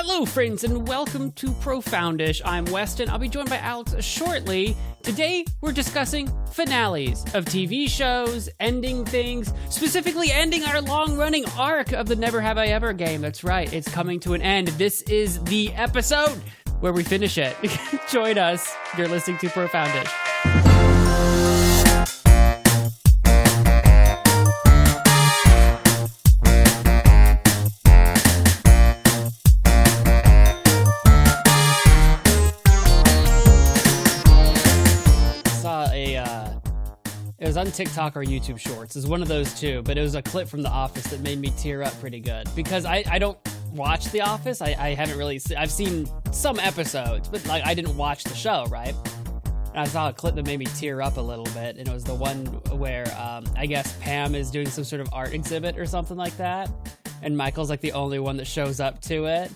Hello, friends, and welcome to Profoundish. I'm Weston. I'll be joined by Alex shortly. Today, we're discussing finales of TV shows, ending things, specifically ending our long-running arc of the Never Have I Ever game. That's right, it's coming to an end. This is the episode where we finish it. Join us. You're listening to Profoundish. It was on TikTok or YouTube Shorts. It was one of those two, but it was a clip from The Office that made me tear up pretty good. Because I don't watch The Office. I haven't really I've seen some episodes, but like I didn't watch the show, right? And I saw a clip that made me tear up a little bit, and it was the one where I guess Pam is doing some sort of art exhibit or something like that, and Michael's like the only one that shows up to it.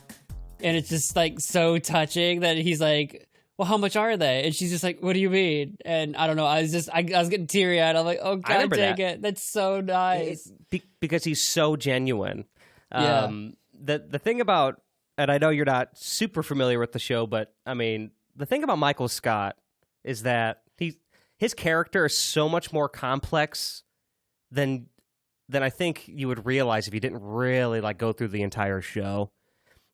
And it's just like so touching that he's like, well, how much are they? And she's just like, what do you mean? And I don't know. I was getting teary-eyed. I'm like, oh, God dang it. That's so nice. Because he's so genuine. Yeah. The thing about, and I know you're not super familiar with the show, but I mean, the thing about Michael Scott is that his character is so much more complex than I think you would realize if you didn't really like go through the entire show.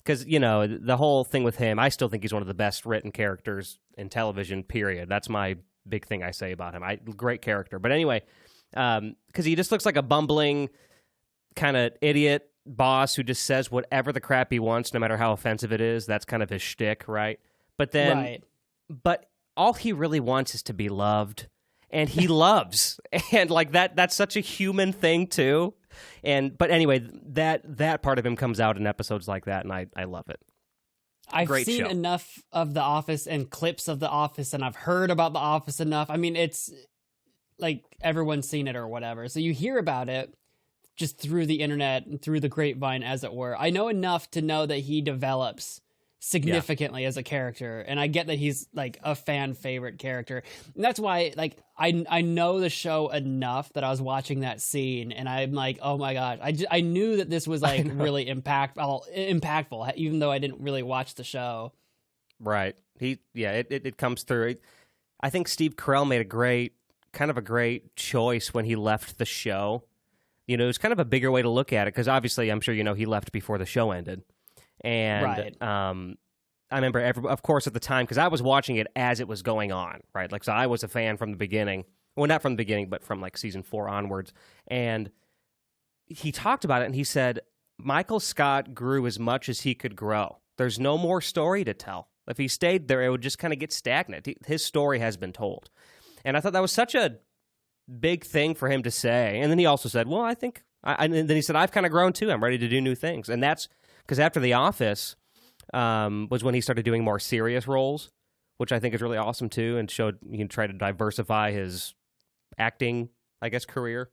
Because, you know, the whole thing with him, I still think he's one of the best written characters in television, period. That's my big thing I say about him. Great character. But anyway, because he just looks like a bumbling kind of idiot boss who just says whatever the crap he wants, no matter how offensive it is. That's kind of his shtick, right? But all he really wants is to be loved. And he loves. And, like, that's such a human thing, too. But anyway, that part of him comes out in episodes like that, and I love it. I've Great seen show. enough of The Office and clips of The Office, and I've heard about The Office enough. I mean, it's like everyone's seen it or whatever. So you hear about it just through the internet and through the grapevine, as it were. I know enough to know that he develops significantly as a character, and I get that he's like a fan favorite character, and that's why like I know the show enough that I was watching that scene and I'm like, oh my gosh, I knew that this was like really impactful even though I didn't really watch the show. Right. It comes through. I think Steve Carell made a great choice when he left the show. You know, it was kind of a bigger way to look at it, because obviously I'm sure you know he left before the show ended. And right. I remember, of course, at the time, because I was watching it as it was going on, right? Like, so I was a fan from the beginning. Well, not from the beginning, but from like season 4 onwards. And he talked about it, and he said, Michael Scott grew as much as he could grow. There's no more story to tell. If he stayed there, it would just kind of get stagnant. His story has been told. And I thought that was such a big thing for him to say. And then he also said, well, and then he said, I've kind of grown too. I'm ready to do new things. And that's because after The Office was when he started doing more serious roles, which I think is really awesome too, and showed he can try to diversify his acting, I guess, career.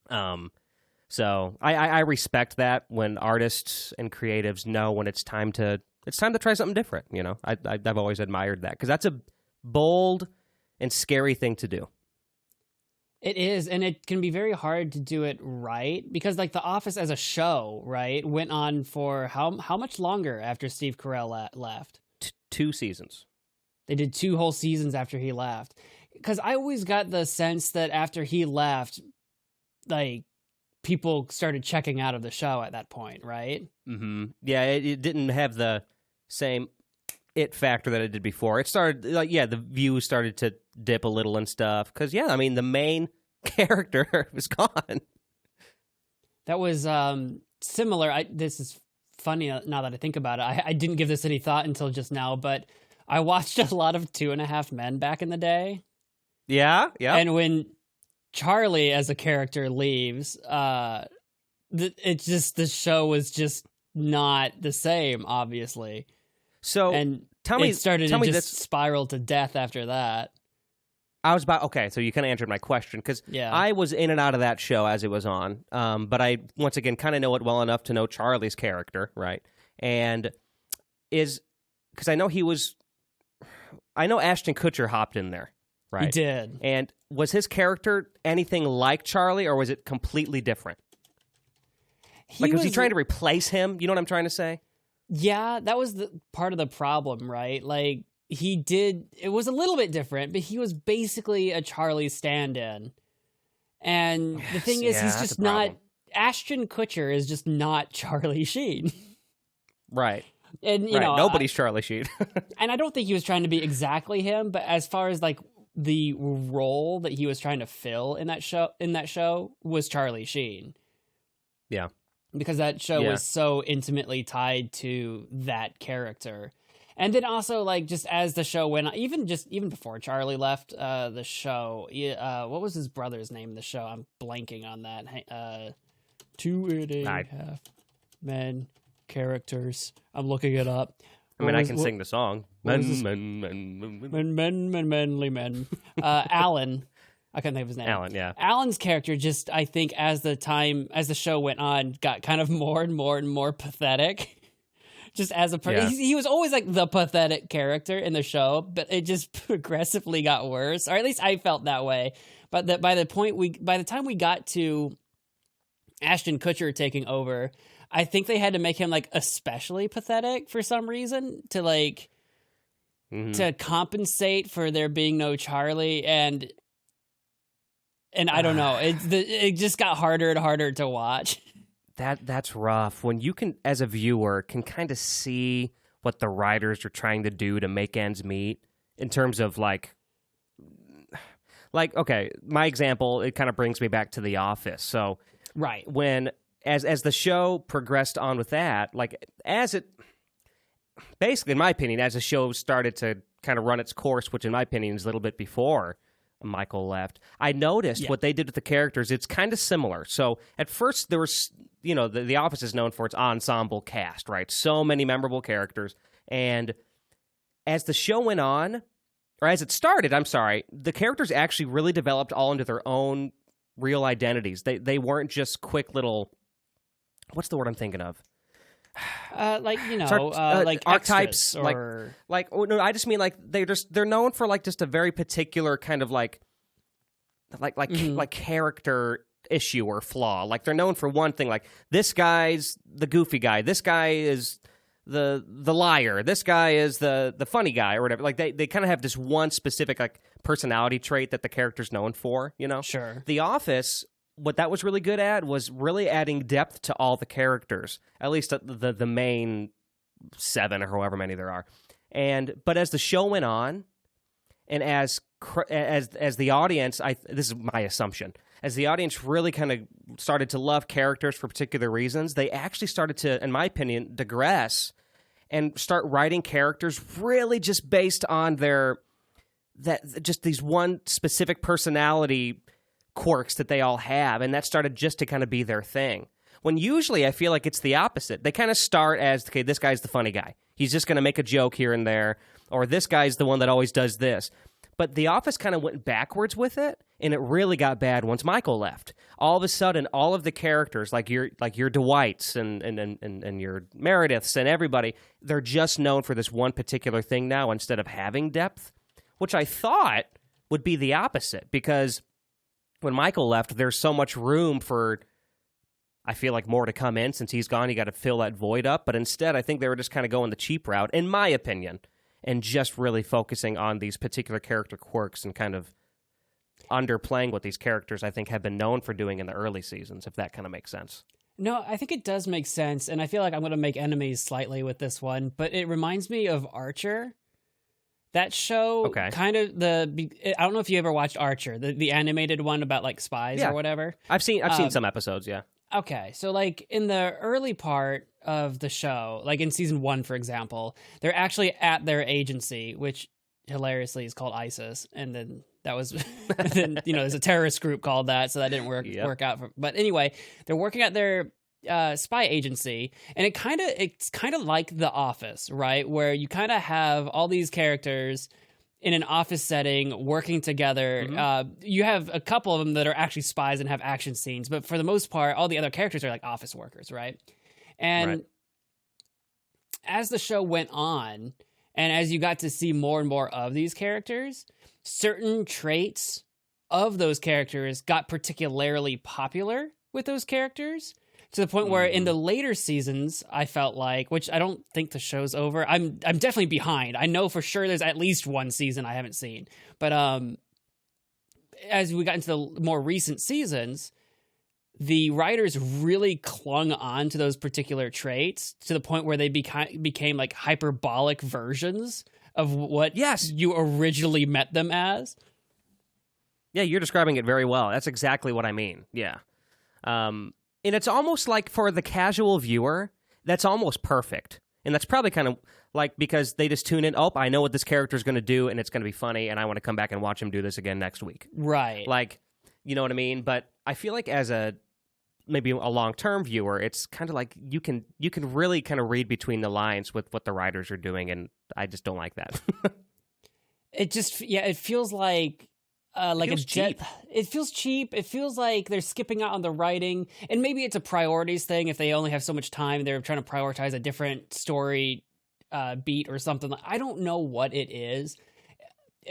So I respect that when artists and creatives know when it's time to try something different. You know, I've always admired that, because that's a bold and scary thing to do. It is, and it can be very hard to do it right, because like The Office as a show, right, went on for how much longer after Steve Carell left? 2 seasons. They did 2 whole seasons after he left. Because I always got the sense that after he left, like, people started checking out of the show at that point, right? Mm-hmm. Yeah, it didn't have the same it factor that it did before. It started, like, the views started to dip a little and stuff. Because, I mean, the main character was gone. That was similar. This is funny now that I think about it. I didn't give this any thought until just now, but I watched a lot of 2.5 Men back in the day. Yeah. And when Charlie as a character leaves, it's just, the show was just not the same, obviously. So and tell me just spiral to death after that. Okay, so you kind of answered my question, because I was in and out of that show as it was on, but I, once again, kind of know it well enough to know Charlie's character, right? And because I know Ashton Kutcher hopped in there, right? He did. And was his character anything like Charlie, or was it completely different? Was he trying to replace him? You know what I'm trying to say? Yeah, that was the part of the problem, right? Like it was a little bit different, but he was basically a Charlie stand-in. And the Yes, thing is, yeah, he's that's just a not, problem. Ashton Kutcher is just not Charlie Sheen. Right. And, you Right. know, Nobody's Charlie Sheen. and I don't think he was trying to be exactly him, but as far as like the role that he was trying to fill in that show was Charlie Sheen. Yeah. Because that show Yeah. was so intimately tied to that character. And then also, like, just as the show went on, even before Charlie left the show, what was his brother's name in the show? I'm blanking on that. 2.5 men characters. I'm looking it up. I mean, I can sing the song. Manly Men. men. Alan. I couldn't think of his name. Alan, yeah. Alan's character just, I think, as the show went on, got kind of more and more and more pathetic. Just as a person, he was always like the pathetic character in the show, but it just progressively got worse, or at least I felt that way. But by the time we got to Ashton Kutcher taking over, I think they had to make him like especially pathetic for some reason to like to compensate for there being no Charlie, and I don't know, it just got harder and harder to watch. That's rough. When you can, as a viewer, can kind of see what the writers are trying to do to make ends meet in terms of like okay, my example, it kind of brings me back to The Office. So right when as the show progressed on with that, like as it basically, in my opinion, as the show started to kind of run its course, which in my opinion is a little bit before Michael left, I noticed what they did with the characters. It's kind of similar. So at first there was, you know, the Office is known for its ensemble cast, right? So many memorable characters. And as the show went on, or as it started, I'm sorry, the characters actually really developed all into their own real identities. They weren't just quick little, what's the word I'm thinking of? Like, you know, like archetypes, or no, I just mean like they're known for like just a very particular kind of like character issue or flaw. Like they're known for one thing. Like this guy's the goofy guy. This guy is the liar. This guy is the funny guy or whatever. Like they kind of have this one specific like personality trait that the character's known for. You know, sure. The Office, what that was really good at was really adding depth to all the characters, at least the main 7 or however many there are. But as the show went on, and as the audience, this is my assumption, as the audience really kind of started to love characters for particular reasons, they actually started to, in my opinion, digress and start writing characters really just based on just these one specific personality quirks that they all have, and that started just to kind of be their thing. When usually I feel like it's the opposite. They kind of start as, okay, this guy's the funny guy. He's just going to make a joke here and there, or this guy's the one that always does this. But The Office kind of went backwards with it, and it really got bad once Michael left. All of a sudden, all of the characters, like your Dwights and your Merediths and everybody, they're just known for this one particular thing now instead of having depth, which I thought would be the opposite, because when Michael left, there's so much room for, I feel like, more to come in. Since he's gone, you got to fill that void up. But instead, I think they were just kind of going the cheap route, in my opinion, and just really focusing on these particular character quirks and kind of underplaying what these characters, I think, have been known for doing in the early seasons, if that kind of makes sense. No, I think it does make sense, and I feel like I'm going to make enemies slightly with this one, but it reminds me of Archer. That show, kind of I don't know if you ever watched Archer, the animated one about like spies or whatever. I've seen some episodes, yeah. Okay, so like in the early part of the show, like in season 1, for example, they're actually at their agency, which hilariously is called ISIS, and then that was, there's a terrorist group called that, so that didn't work out. But anyway, they're working at their spy agency, and it's kind of like The Office, right? Where you kind of have all these characters in an office setting working together. Mm-hmm. You have a couple of them that are actually spies and have action scenes, but for the most part, all the other characters are like office workers, right? And as the show went on, and as you got to see more and more of these characters, certain traits of those characters got particularly popular with those characters, to the point where in the later seasons, I felt like, which I don't think the show's over. I'm definitely behind. I know for sure there's at least one season I haven't seen. But as we got into the more recent seasons, the writers really clung on to those particular traits to the point where they became like hyperbolic versions of what you originally met them as. Yeah, you're describing it very well. That's exactly what I mean. Yeah. And it's almost like for the casual viewer, that's almost perfect. And that's probably kind of like because they just tune in, oh, I know what this character is going to do, and it's going to be funny, and I want to come back and watch him do this again next week. Right. Like, you know what I mean? But I feel like as maybe a long-term viewer, it's kind of like you can really kind of read between the lines with what the writers are doing, and I just don't like that. It feels like cheap. It feels cheap. It feels like they're skipping out on the writing, and maybe it's a priorities thing. If they only have so much time, they're trying to prioritize a different story beat or something. I don't know what it is.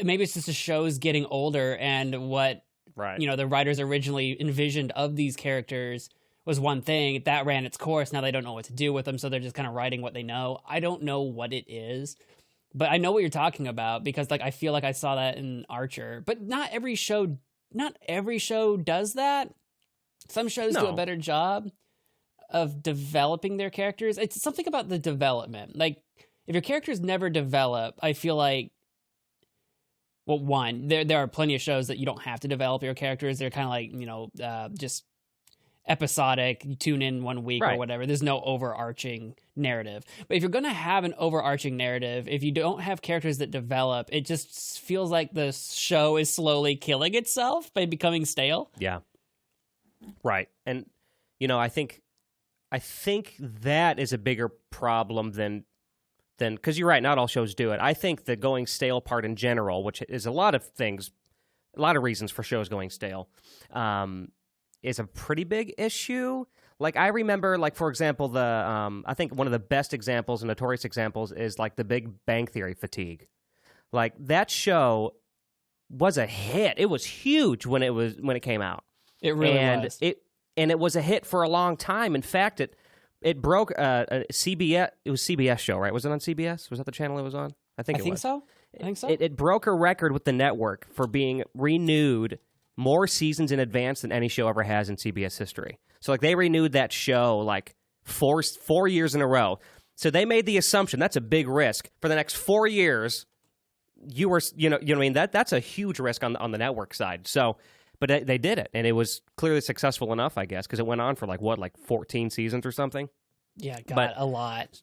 Maybe it's just the show's getting older, and what the writers originally envisioned of these characters was one thing that ran its course. Now they don't know what to do with them, so they're just kind of writing what they know. I don't know what it is. But I know what you're talking about because, like, I feel like I saw that in Archer. But not every show does that. Some shows do a better job of developing their characters. It's something about the development. Like, if your characters never develop, I feel like, well, one, there are plenty of shows that you don't have to develop your characters. They're kind of like, just episodic. You tune in one week or whatever. There's no overarching narrative. But if you're going to have an overarching narrative, if you don't have characters that develop, it just feels like the show is slowly killing itself by becoming stale. Yeah. Right. And, I think that is a bigger problem than because you're right, not all shows do it. I think the going stale part in general, which is a lot of reasons for shows going stale, is a pretty big issue. Like, I remember, like, for example, I think one of the best examples and notorious examples is, like, the Big Bang Theory fatigue. Like, that show was a hit. It was huge when it came out. It really was. And it was a hit for a long time. In fact, it broke a CBS. It was a CBS show, right? Was it on CBS? Was that the channel it was on? I think so. It broke a record with the network for being renewed more seasons in advance than any show ever has in CBS history. So, like, they renewed that show, like, four years in a row. So they made the assumption that's a big risk. For the next 4 years, you know what I mean? That's a huge risk on the network side. So, but they did it, and it was clearly successful enough, I guess, because it went on for, like 14 seasons or something? Yeah, a lot.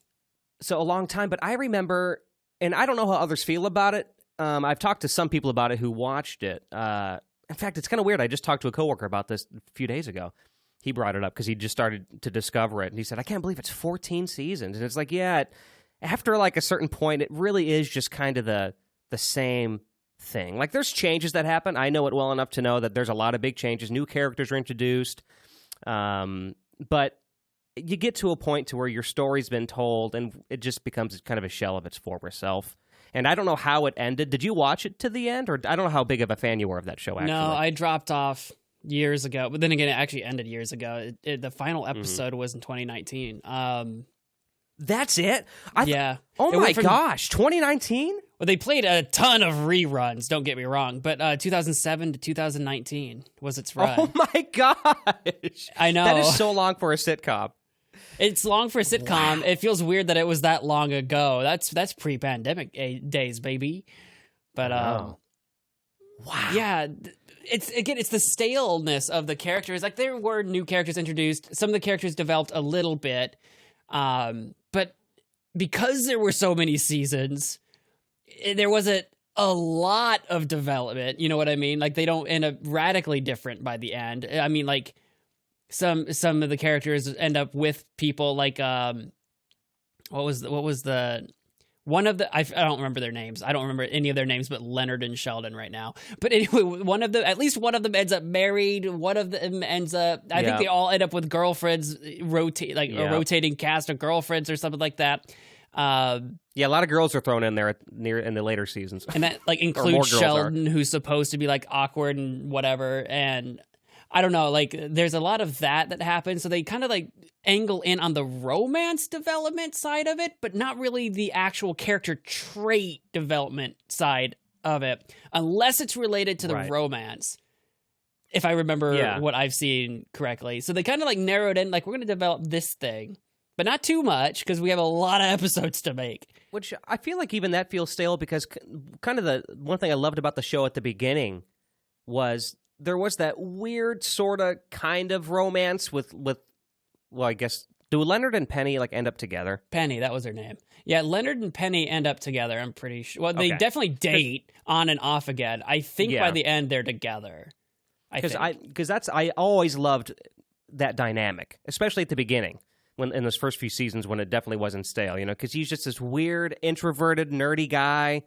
So a long time. But I remember, and I don't know how others feel about it. I've talked to some people about it who watched it. In fact, it's kind of weird. I just talked to a coworker about this a few days ago. He brought it up because he just started to discover it. And he said, I can't believe it's 14 seasons. And it's like, yeah, after like a certain point, it really is just kind of the same thing. Like, there's changes that happen. I know it well enough to know that there's a lot of big changes. New characters are introduced. But you get to a point to where your story's been told and it just becomes kind of a shell of its former self. And I don't know how it ended. Did you watch it to the end? Or I don't know how big of a fan you were of that show, actually. No, I dropped off years ago. But then again, it actually ended years ago. The final episode was in 2019. That's it? Oh my gosh, 2019? Well, they played a ton of reruns, don't get me wrong. But 2007 to 2019 was its run. Oh my gosh. I know. That is so long for a sitcom. It's long for a sitcom. Wow. It feels weird that it was that long ago. That's pre-pandemic days, baby. But wow. Yeah, it's the staleness of the characters. Like, there were new characters introduced. Some of the characters developed a little bit, but because there were so many seasons, there wasn't a lot of development. You know what I mean? Like, they don't end up radically different by the end. I mean, like, some of the characters end up with people like what was the one of the I don't remember their names. I don't remember any of their names but Leonard and Sheldon right now. But anyway, at least one of them ends up married. One of them ends up I think they all end up with girlfriends, a rotating cast of girlfriends or something like that. A lot of girls are thrown in there in the later seasons. And that, like, includes Sheldon, who's supposed to be, like, awkward and whatever. And I don't know, like there's a lot of that happens. So they kind of like angle in on the romance development side of it, but not really the actual character trait development side of it, unless it's related to the romance. If I remember what I've seen correctly. So they kind of like narrowed in, like, we're going to develop this thing, but not too much because we have a lot of episodes to make. Which I feel like even that feels stale because kind of the one thing I loved about the show at the beginning was there was that weird sort of kind of romance with well, I guess, do Leonard and Penny like end up together? Penny, that was her name. Yeah, Leonard and Penny end up together, I'm pretty sure. Well, they definitely date on and off again. I think by the end they're together. I always loved that dynamic, especially at the beginning, when in those first few seasons when it definitely wasn't stale, because he's just this weird, introverted, nerdy guy,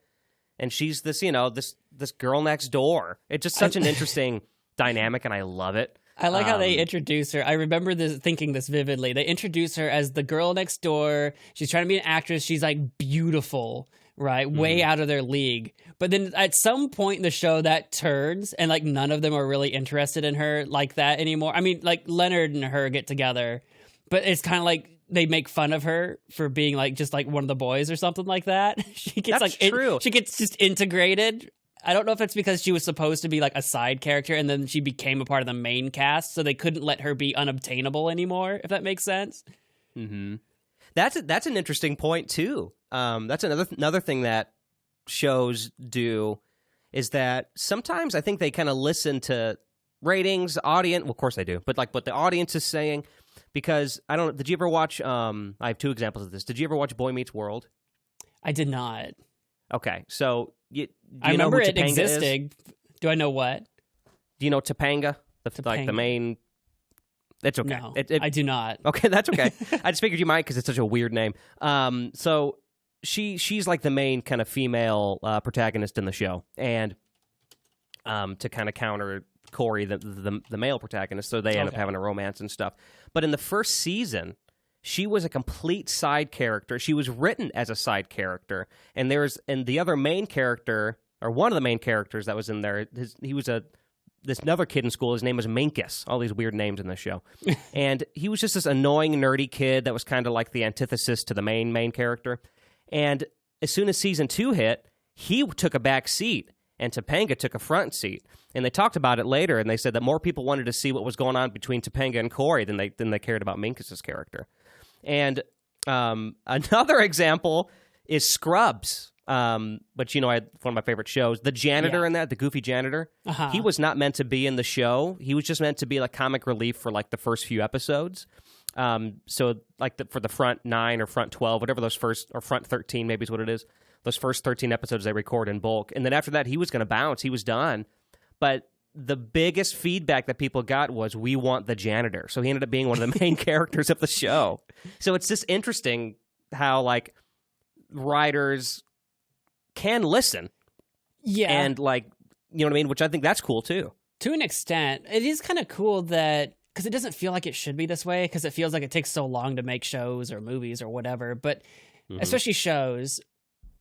and she's this, this girl next door. It's just such an interesting dynamic, and I love it. I like how they introduce her. I remember thinking this vividly. They introduce her as the girl next door. She's trying to be an actress. She's like beautiful, right? Way out of their league. But then at some point in the show that turns and like none of them are really interested in her like that anymore. I mean, like Leonard and her get together, but it's kind of like they make fun of her for being like just like one of the boys or something like that. She gets true. She gets just integrated. I don't know if it's because she was supposed to be like a side character and then she became a part of the main cast, so they couldn't let her be unobtainable anymore, if that makes sense. Mm-hmm. That's an interesting point too. That's another thing that shows do is that sometimes I think they kind of listen to ratings, audience. Well, of course they do, but like what the audience is saying. Because did you ever watch? I have two examples of this. Did you ever watch Boy Meets World? I did not. Okay, so I remember it existing. Do I know what? Do you know Topanga? Like the main. It's okay. No, I do not. Okay, that's okay. I just figured you might because it's such a weird name. So she's like the main kind of female protagonist in the show, and to kind of counter Corey, the male protagonist, so they end up having a romance and stuff. But in the first season, she was a complete side character. She was written as a side character, and the other main character, or one of the main characters that was in there, he was this another kid in school. His name was Minkus. All these weird names in the show, and he was just this annoying, nerdy kid that was kind of like the antithesis to the main character. And as soon as season 2 hit, he took a back seat, and Topanga took a front seat. And they talked about it later, and they said that more people wanted to see what was going on between Topanga and Corey than they cared about Minkus's character. And another example is Scrubs, which one of my favorite shows. The janitor in that, the goofy janitor, he was not meant to be in the show. He was just meant to be like comic relief for like the first few episodes. So like for the front 9 or front 12, whatever those first, or front 13 maybe is what it is. Those first 13 episodes they record in bulk. And then after that, he was going to bounce. He was done. But the biggest feedback that people got was, we want the janitor. So he ended up being one of the main characters of the show. So it's just interesting how, like, writers can listen. Yeah. And, like, you know what I mean? Which I think that's cool, too. To an extent. It is kind of cool that, because it doesn't feel like it should be this way, because it feels like it takes so long to make shows or movies or whatever. But especially shows,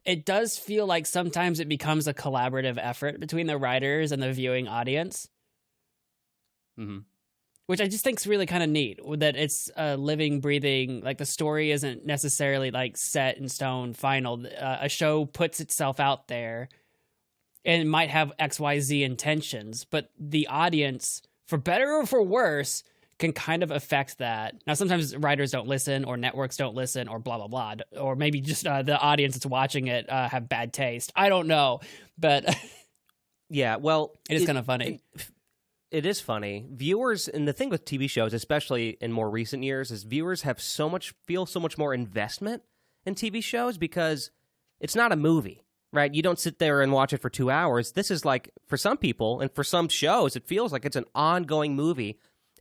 it does feel like sometimes it becomes a collaborative effort between the writers and the viewing audience. Which I just think is really kind of neat, that it's a living, breathing, like the story isn't necessarily like set in stone, final. A show puts itself out there and might have XYZ intentions, but the audience, for better or for worse, can kind of affect that. Now, sometimes writers don't listen, or networks don't listen, or blah, blah, blah. Or maybe just the audience that's watching it have bad taste. I don't know. But yeah, well, it is kind of funny. It is funny. Viewers, and the thing with TV shows, especially in more recent years, is viewers feel so much more investment in TV shows because it's not a movie, right? You don't sit there and watch it for 2 hours. This is like, for some people, and for some shows, it feels like it's an ongoing movie.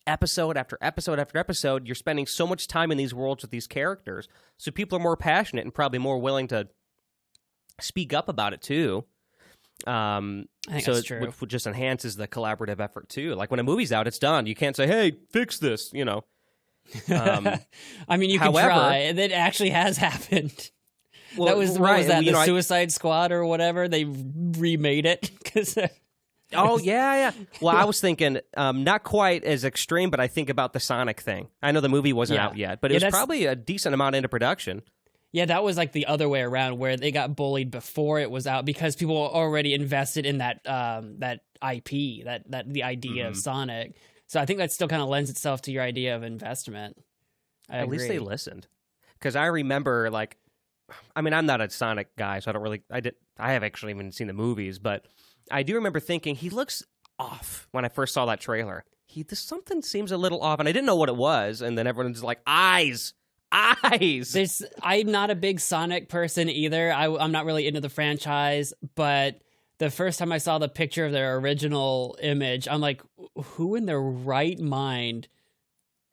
Episode after episode after episode, you're spending so much time in these worlds with these characters, so people are more passionate and probably more willing to speak up about it too. I think that's true. Which just enhances the collaborative effort too. Like when a movie's out, it's done. You can't say, "Hey, fix this," I mean, you can try, and it actually has happened. Well, that was right. What was that? The Suicide Squad or whatever? They remade it because. Oh, yeah. Well, I was thinking not quite as extreme, but I think about the Sonic thing. I know the movie wasn't out yet, but it was probably a decent amount into production. Yeah, that was like the other way around, where they got bullied before it was out because people were already invested in that that IP, that the idea of Sonic. So I think that still kind of lends itself to your idea of investment. At least they listened. Because I remember, like, I mean, I'm not a Sonic guy, so I have actually even seen the movies, but I do remember thinking, he looks off when I first saw that trailer. Something seems a little off, and I didn't know what it was, and then everyone's like, eyes! I'm not a big Sonic person either. I'm not really into the franchise, but the first time I saw the picture of their original image, I'm like, who in their right mind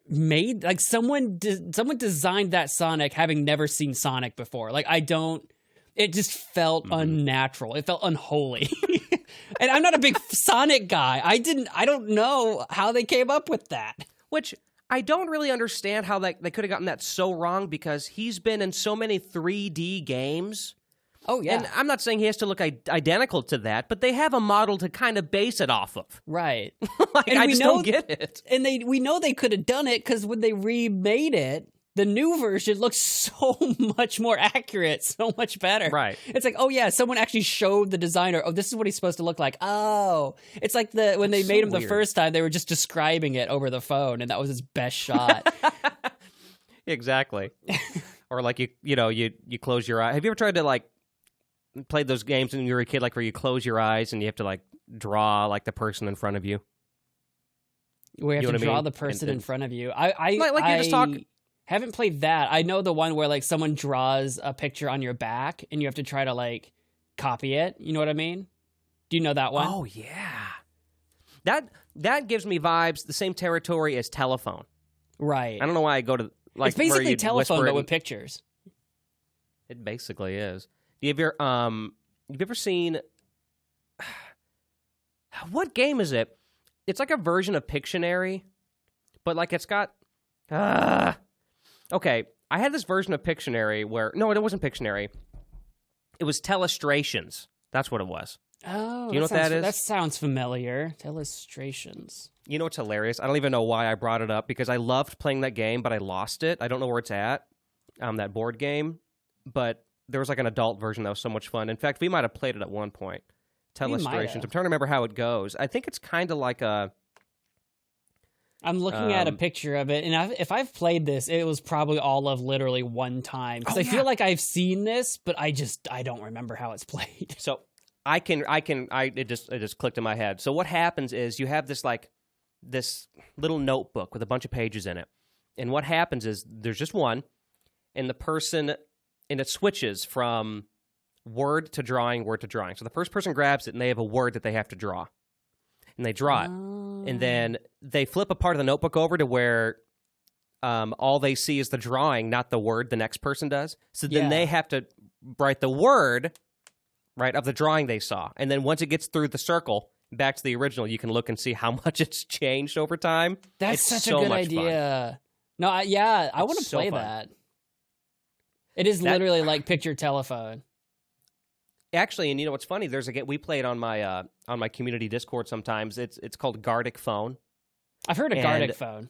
made, like, someone designed that Sonic having never seen Sonic before? Like, it just felt unnatural. It felt unholy. And I'm not a big Sonic guy. I don't know how they came up with that. Which I don't really understand how they could have gotten that so wrong, because he's been in so many 3D games. Oh, yeah. And I'm not saying he has to look identical to that, but they have a model to kind of base it off of. Right. Like, I just don't get it. And we know they could have done it, because when they remade it, the new version looks so much more accurate, so much better. Right. It's like, oh yeah, someone actually showed the designer, oh, this is what he's supposed to look like. Oh. It's like when they made him the first time, they were just describing it over the phone, and that was his best shot. Exactly. Or like you close your eye. Have you ever tried to, like, play those games when you were a kid, like where you close your eyes and you have to, like, draw, like, the person in front of you? We have to draw the person in front of you. I you just talk. Haven't played that. I know the one where, like, someone draws a picture on your back and you have to try to, like, copy it. You know what I mean? Do you know that one? Oh, yeah. That gives me vibes, the same territory as Telephone. Right. I don't know why I go to, like, it's basically Telephone, but with pictures. It basically is. Have you ever seen, what game is it? It's like a version of Pictionary, but, like, it's got, okay, I had this version of Pictionary where... No, it wasn't Pictionary. It was Telestrations. That's what it was. Oh, do you know what that is? That sounds familiar. Telestrations. You know what's hilarious? I don't even know why I brought it up, because I loved playing that game, but I lost it. I don't know where it's at, that board game. But there was, like, an adult version that was so much fun. In fact, we might have played it at one point. Telestrations. I'm trying to remember how it goes. I think it's kind of like a... I'm looking at a picture of it, and if I've played this, it was probably all of literally one time. Because I feel like I've seen this, but I don't remember how it's played. So it just clicked in my head. So what happens is you have this little notebook with a bunch of pages in it, and what happens is there's just one, and it switches from word to drawing. So the first person grabs it, and they have a word that they have to draw. And they draw it. And then they flip a part of the notebook over to where all they see is the drawing, not the word the next person does. So then they have to write the word, right, of the drawing they saw. And then once it gets through the circle, back to the original, you can look and see how much it's changed over time. That's such a good idea. Fun. No, I want to play that. It is literally like Picture Telephone. Actually, and you know what's funny? We play it on my community Discord sometimes. It's called Gardic Phone. I've heard of Gardic Phone,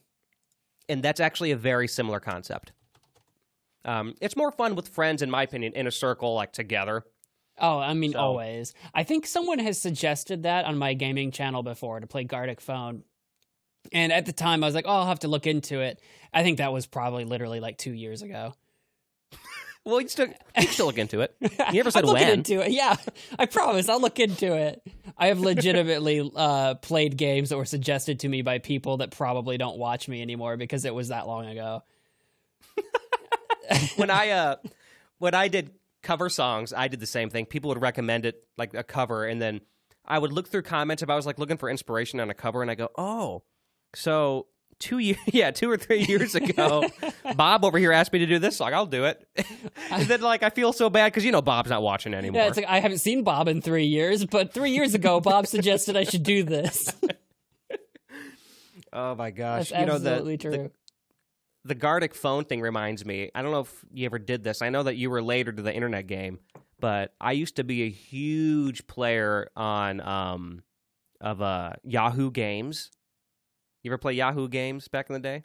and that's actually a very similar concept. It's more fun with friends, in my opinion, in a circle, like together. Oh, I mean, always. I think someone has suggested that on my gaming channel before, to play Gardic Phone. And at the time, I was like, oh, I'll have to look into it. I think that was probably literally like 2 years ago. Well, you can still look into it. You never said when. I'm looking into it. Yeah, I promise. I'll look into it. I have legitimately played games that were suggested to me by people that probably don't watch me anymore because it was that long ago. When I did cover songs, I did the same thing. People would recommend it, like a cover, and then I would look through comments if I was like looking for inspiration on a cover, and I go, oh, so 2 or 3 years ago, Bob over here asked me to do this song. I'll do it. And then, like, I feel so bad because, Bob's not watching anymore. Yeah, it's like, I haven't seen Bob in 3 years, but 3 years ago, Bob suggested I should do this. Oh, my gosh. That's absolutely true. The Gardic Phone thing reminds me, I don't know if you ever did this. I know that you were later to the internet game, but I used to be a huge player on Yahoo Games. You ever play Yahoo Games back in the day?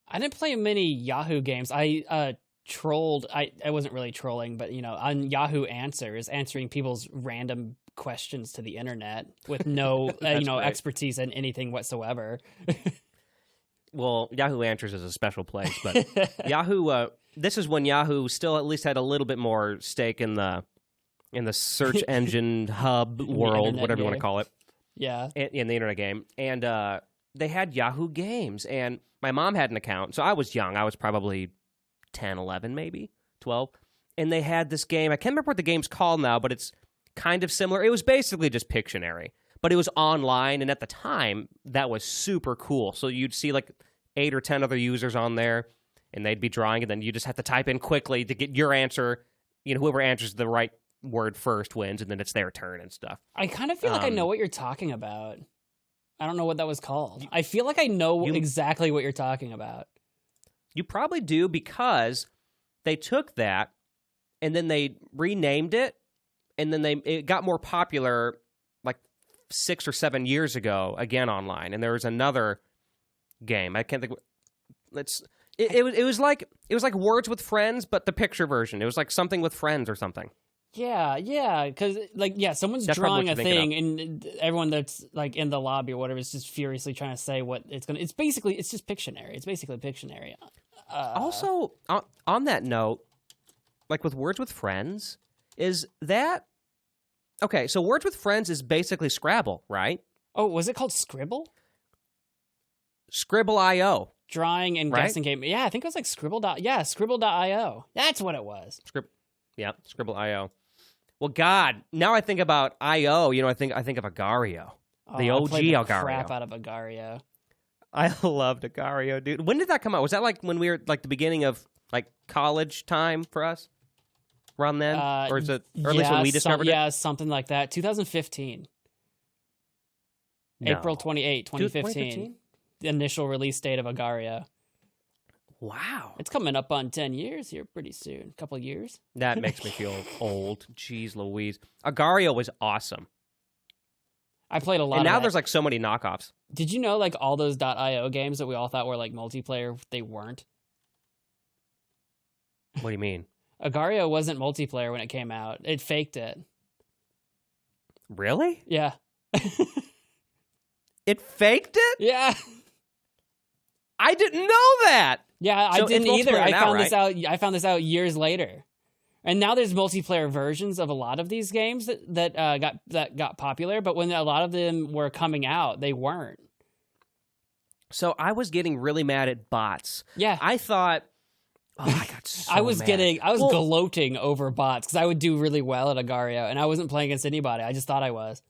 I didn't play many Yahoo games. I trolled. I wasn't really trolling, but on Yahoo Answers, answering people's random questions to the internet with no expertise in anything whatsoever. Well, Yahoo Answers is a special place, but Yahoo. This is when Yahoo still at least had a little bit more stake in the search engine hub world, whatever you want to call it. Yeah, in the internet game, and they had Yahoo Games, and my mom had an account, so I was young. I was probably 10, 11, maybe 12, and they had this game. I can't remember what the game's called now, but it's kind of similar. It was basically just Pictionary, but it was online, and at the time, that was super cool. So you'd see like 8 or 10 other users on there, and they'd be drawing, and then you just have to type in quickly to get your answer. Whoever answers the right word first wins, and then it's their turn and stuff. I kind of feel like I know what you're talking about. I don't know what that was called. I feel like I know exactly what you're talking about. You probably do, because they took that and then they renamed it, and then it got more popular like 6 or 7 years ago again online. And there was another game. I can't think. It was like Words with Friends, but the picture version. It was like something with friends or something. Yeah, because someone's drawing a thing, and everyone that's like in the lobby or whatever is just furiously trying to say what it's gonna. It's just Pictionary. It's basically Pictionary. Also, on that note, like with Words with Friends, is that okay? So Words with Friends is basically Scrabble, right? Oh, was it called Scribble? Scribble.io. Drawing and guessing game. Yeah, I think it was like Scribble.io. That's what it was. Yeah, Scribble.io. Well, God, now I think about I.O., I think of Agario. The OG I played the Agario. crap out of Agario. I loved Agario, dude. When did that come out? Was that like when we were like the beginning of like college time for us? Around then? Or is it or at least when we discovered it? Yeah, something like that. 2015. No. April 28, 2015. The initial release date of Agario. Wow. It's coming up on 10 years here pretty soon. A couple of years. That makes me feel old. Jeez Louise. Agario was awesome. I played a lot and of now that. There's like so many knockoffs. Did you know like all those .io games that we all thought were like multiplayer, they weren't? What do you mean? Agario wasn't multiplayer when it came out. It faked it. Really? Yeah. It faked it? Yeah. I didn't know that. Yeah, so I didn't either. I found this out years later. And now there's multiplayer versions of a lot of these games that got popular, but when a lot of them were coming out, they weren't. So I was getting really mad at bots. Yeah. I thought I got so I was mad. gloating over bots because I would do really well at Agario, and I wasn't playing against anybody. I just thought I was.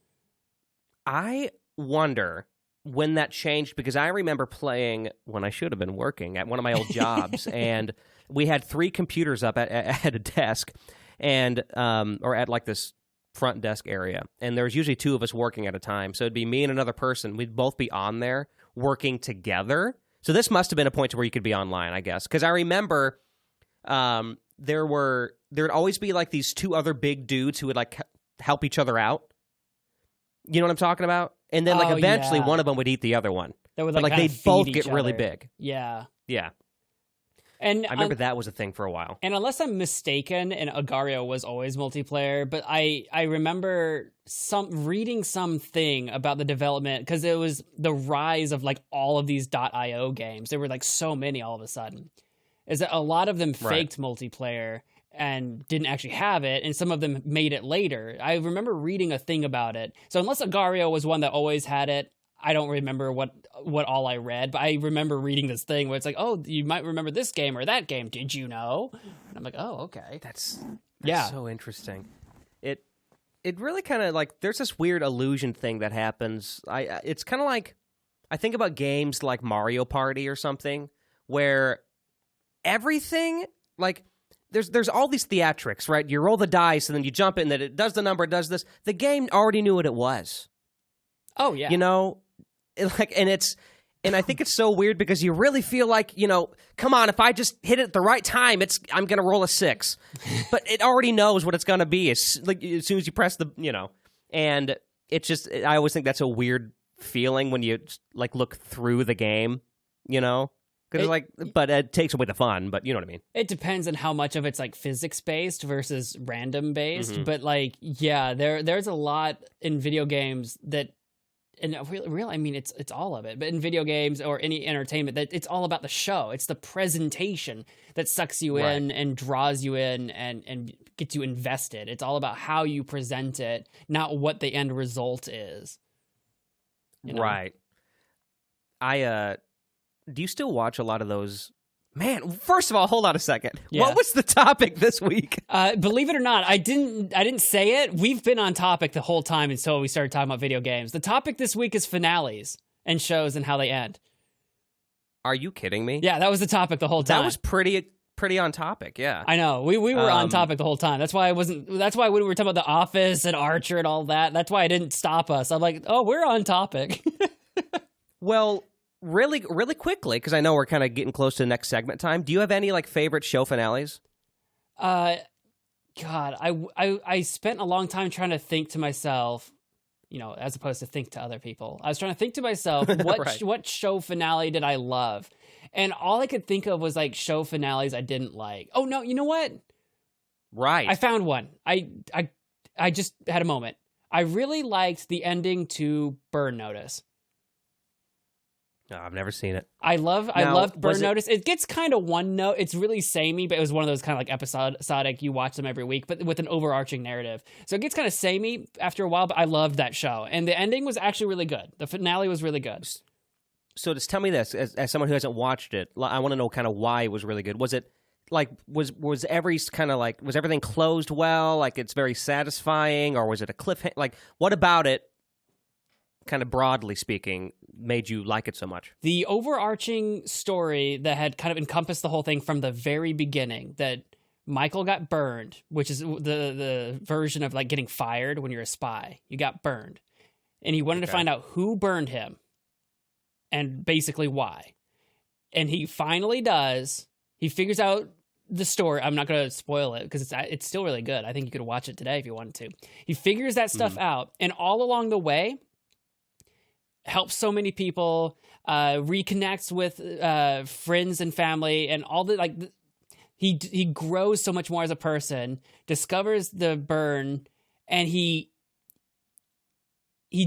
I wonder when that changed, because I remember playing when I should have been working at one of my old jobs, and we had 3 computers up at a desk, and or at like this front desk area, and there was usually 2 of us working at a time. So it'd be me and another person. We'd both be on there working together. So this must have been a point to where you could be online, I guess, because I remember there'd always be like these 2 other big dudes who would like help each other out. You know what I'm talking about? And then like eventually one of them would eat the other one. They would like they'd both get really big. Yeah. Yeah. And I remember that was a thing for a while. And unless I'm mistaken, and Agario was always multiplayer, but I remember reading something about the development, because it was the rise of like all of these .io games. There were like so many all of a sudden. Is that a lot of them faked multiplayer and didn't actually have it, and some of them made it later. I remember reading a thing about it. So unless Agario was one that always had it, I don't remember what all I read, but I remember reading this thing where it's like, oh, you might remember this game or that game. Did you know? And I'm like, oh, okay. That's yeah, so interesting. It really kind of like, there's this weird illusion thing that happens. It's kind of like, I think about games like Mario Party or something, where everything, like, there's all these theatrics, right? You roll the dice and then you jump in, that it does the number, it does this. The game already knew what it was. Oh, yeah. You know? And I think it's so weird because you really feel like, come on, if I just hit it at the right time, I'm going to roll a 6. But it already knows what it's going to be as soon as you press the, and it's just, I always think that's a weird feeling when you like look through the game, you know? Because but it takes away the fun, but you know what I mean? It depends on how much of it's like physics-based versus random-based, Mm-hmm. but like, yeah, there's a lot in video games that, and really, I mean, it's all of it, but in video games or any entertainment, that it's all about the show. It's the presentation that sucks you in and draws you in and gets you invested. It's all about how you present it, not what the end result is. You know? Right. Do you still watch a lot of those? Man, first of all, hold on a second. Yeah. What was the topic this week? Believe it or not, I didn't say it. We've been on topic the whole time until we started talking about video games. The topic this week is finales and shows and how they end. Are you kidding me? Yeah, that was the topic the whole time. That was pretty on topic, yeah. I know. We were on topic the whole time. That's why that's why when we were talking about The Office and Archer and all that, that's why I didn't stop us. I'm like, oh, we're on topic. Well, really quickly, because I know we're kind of getting close to the next segment time. Do you have any like favorite show finales? God, I spent a long time trying to think to myself, you know, as opposed to think to other people. I was trying to think to myself, what show finale did I love? And all I could think of was like show finales I didn't like. Oh no, you know what? Right. I found one. I just had a moment. I really liked the ending to Burn Notice. No, I've never seen it. I loved Burn Notice. It gets kind of one note. It's really samey, but it was one of those kind of like episodic. You watch them every week, but with an overarching narrative. So it gets kind of samey after a while. But I loved that show, and the ending was actually really good. The finale was really good. So just tell me this, as someone who hasn't watched it, I want to know kind of why it was really good. Was it like was everything closed well? Like it's very satisfying, or was it a cliffhanger? Like what about it? Kind of broadly speaking, made you like it so much? The overarching story that had kind of encompassed the whole thing from the very beginning, that Michael got burned, which is the version of like getting fired when you're a spy. You got burned. And he wanted to find out who burned him and basically why. And he finally does. He figures out the story. I'm not going to spoil it because it's still really good. I think you could watch it today if you wanted to. He figures that stuff out. And all along the way, helps so many people, reconnects with friends and family, and all the like. He grows so much more as a person, discovers the burn, and he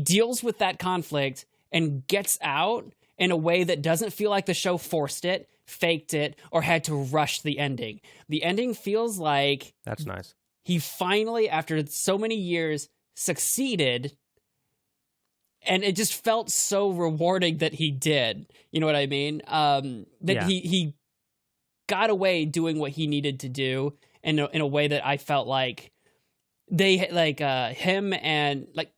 deals with that conflict and gets out in a way that doesn't feel like the show forced it, faked it, or had to rush the ending. The ending feels like that's nice. He finally, after so many years, succeeded. And it just felt so rewarding that he did. You know what I mean? He got away doing what he needed to do in a way that I felt like they like him and like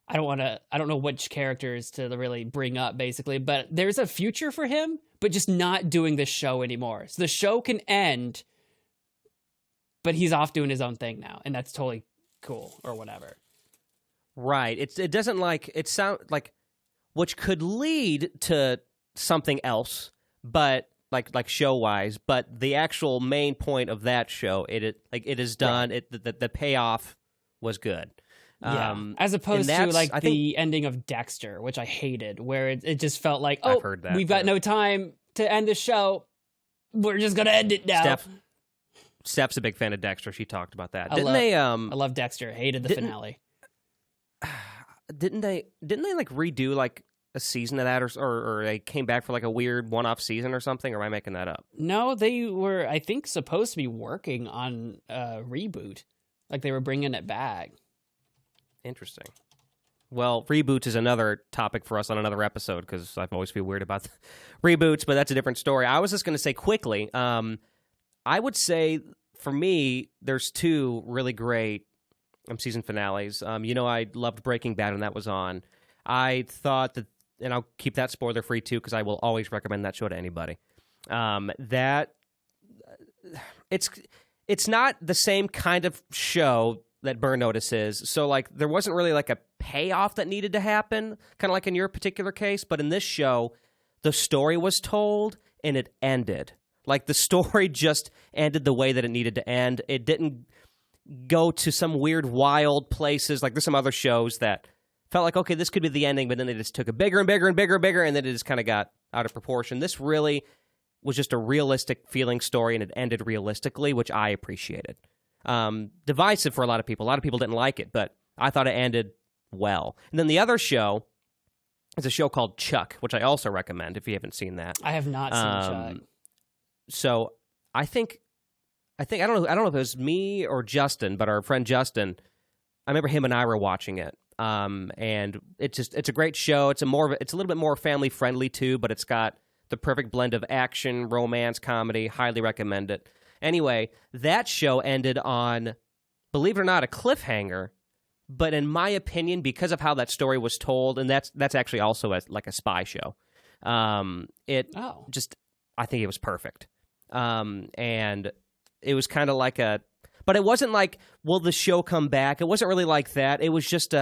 I don't know which characters to really bring up basically, but there's a future for him, but just not doing this show anymore. So the show can end, but he's off doing his own thing now, and that's totally cool or whatever. Right. It doesn't like it sound like, which could lead to something else, but like show wise. But the actual main point of that show, it is done. Right. The payoff was good. Yeah. As opposed to like the ending of Dexter, which I hated, where it just felt like, oh, we've got no time to end the show. We're just gonna end it now. Steph's a big fan of Dexter. She talked about that. I love Dexter. Hated the finale. Didn't they like redo like a season of that, or they came back for like a weird one-off season or something? Or am I making that up? No, they were, I think, supposed to be working on a reboot. Like they were bringing it back. Interesting. Well, reboots is another topic for us on another episode because I've always feel weird about reboots, but that's a different story. I was just going to say quickly, I would say for me, there's two really great season finales. I loved Breaking Bad when that was on. I thought that, and I'll keep that spoiler free too because I will always recommend that show to anybody. That it's not the same kind of show that Burn Notice is. So like there wasn't really like a payoff that needed to happen, kind of like in your particular case. But in this show, the story was told and it ended. Like the story just ended the way that it needed to end. It didn't go to some weird wild places. Like there's some other shows that felt like, okay, this could be the ending, but then they just took it bigger and bigger and bigger and bigger, and then it just kind of got out of proportion. This really was just a realistic feeling story, and it ended realistically, which I appreciated. Divisive for a lot of people. A lot of people didn't like it, but I thought it ended well. And then the other show is a show called Chuck, which I also recommend if you haven't seen that. I have not seen Chuck. So I think I don't know if it was me or Justin, but our friend Justin, I remember him and I were watching it. And it's a great show. It's a little bit more family friendly too, but it's got the perfect blend of action, romance, comedy. Highly recommend it. Anyway, that show ended on, believe it or not, a cliffhanger. But in my opinion, because of how that story was told, and that's actually also like a spy show, I think it was perfect. And it was kind of like but it wasn't like, will the show come back? It wasn't really like that. It was just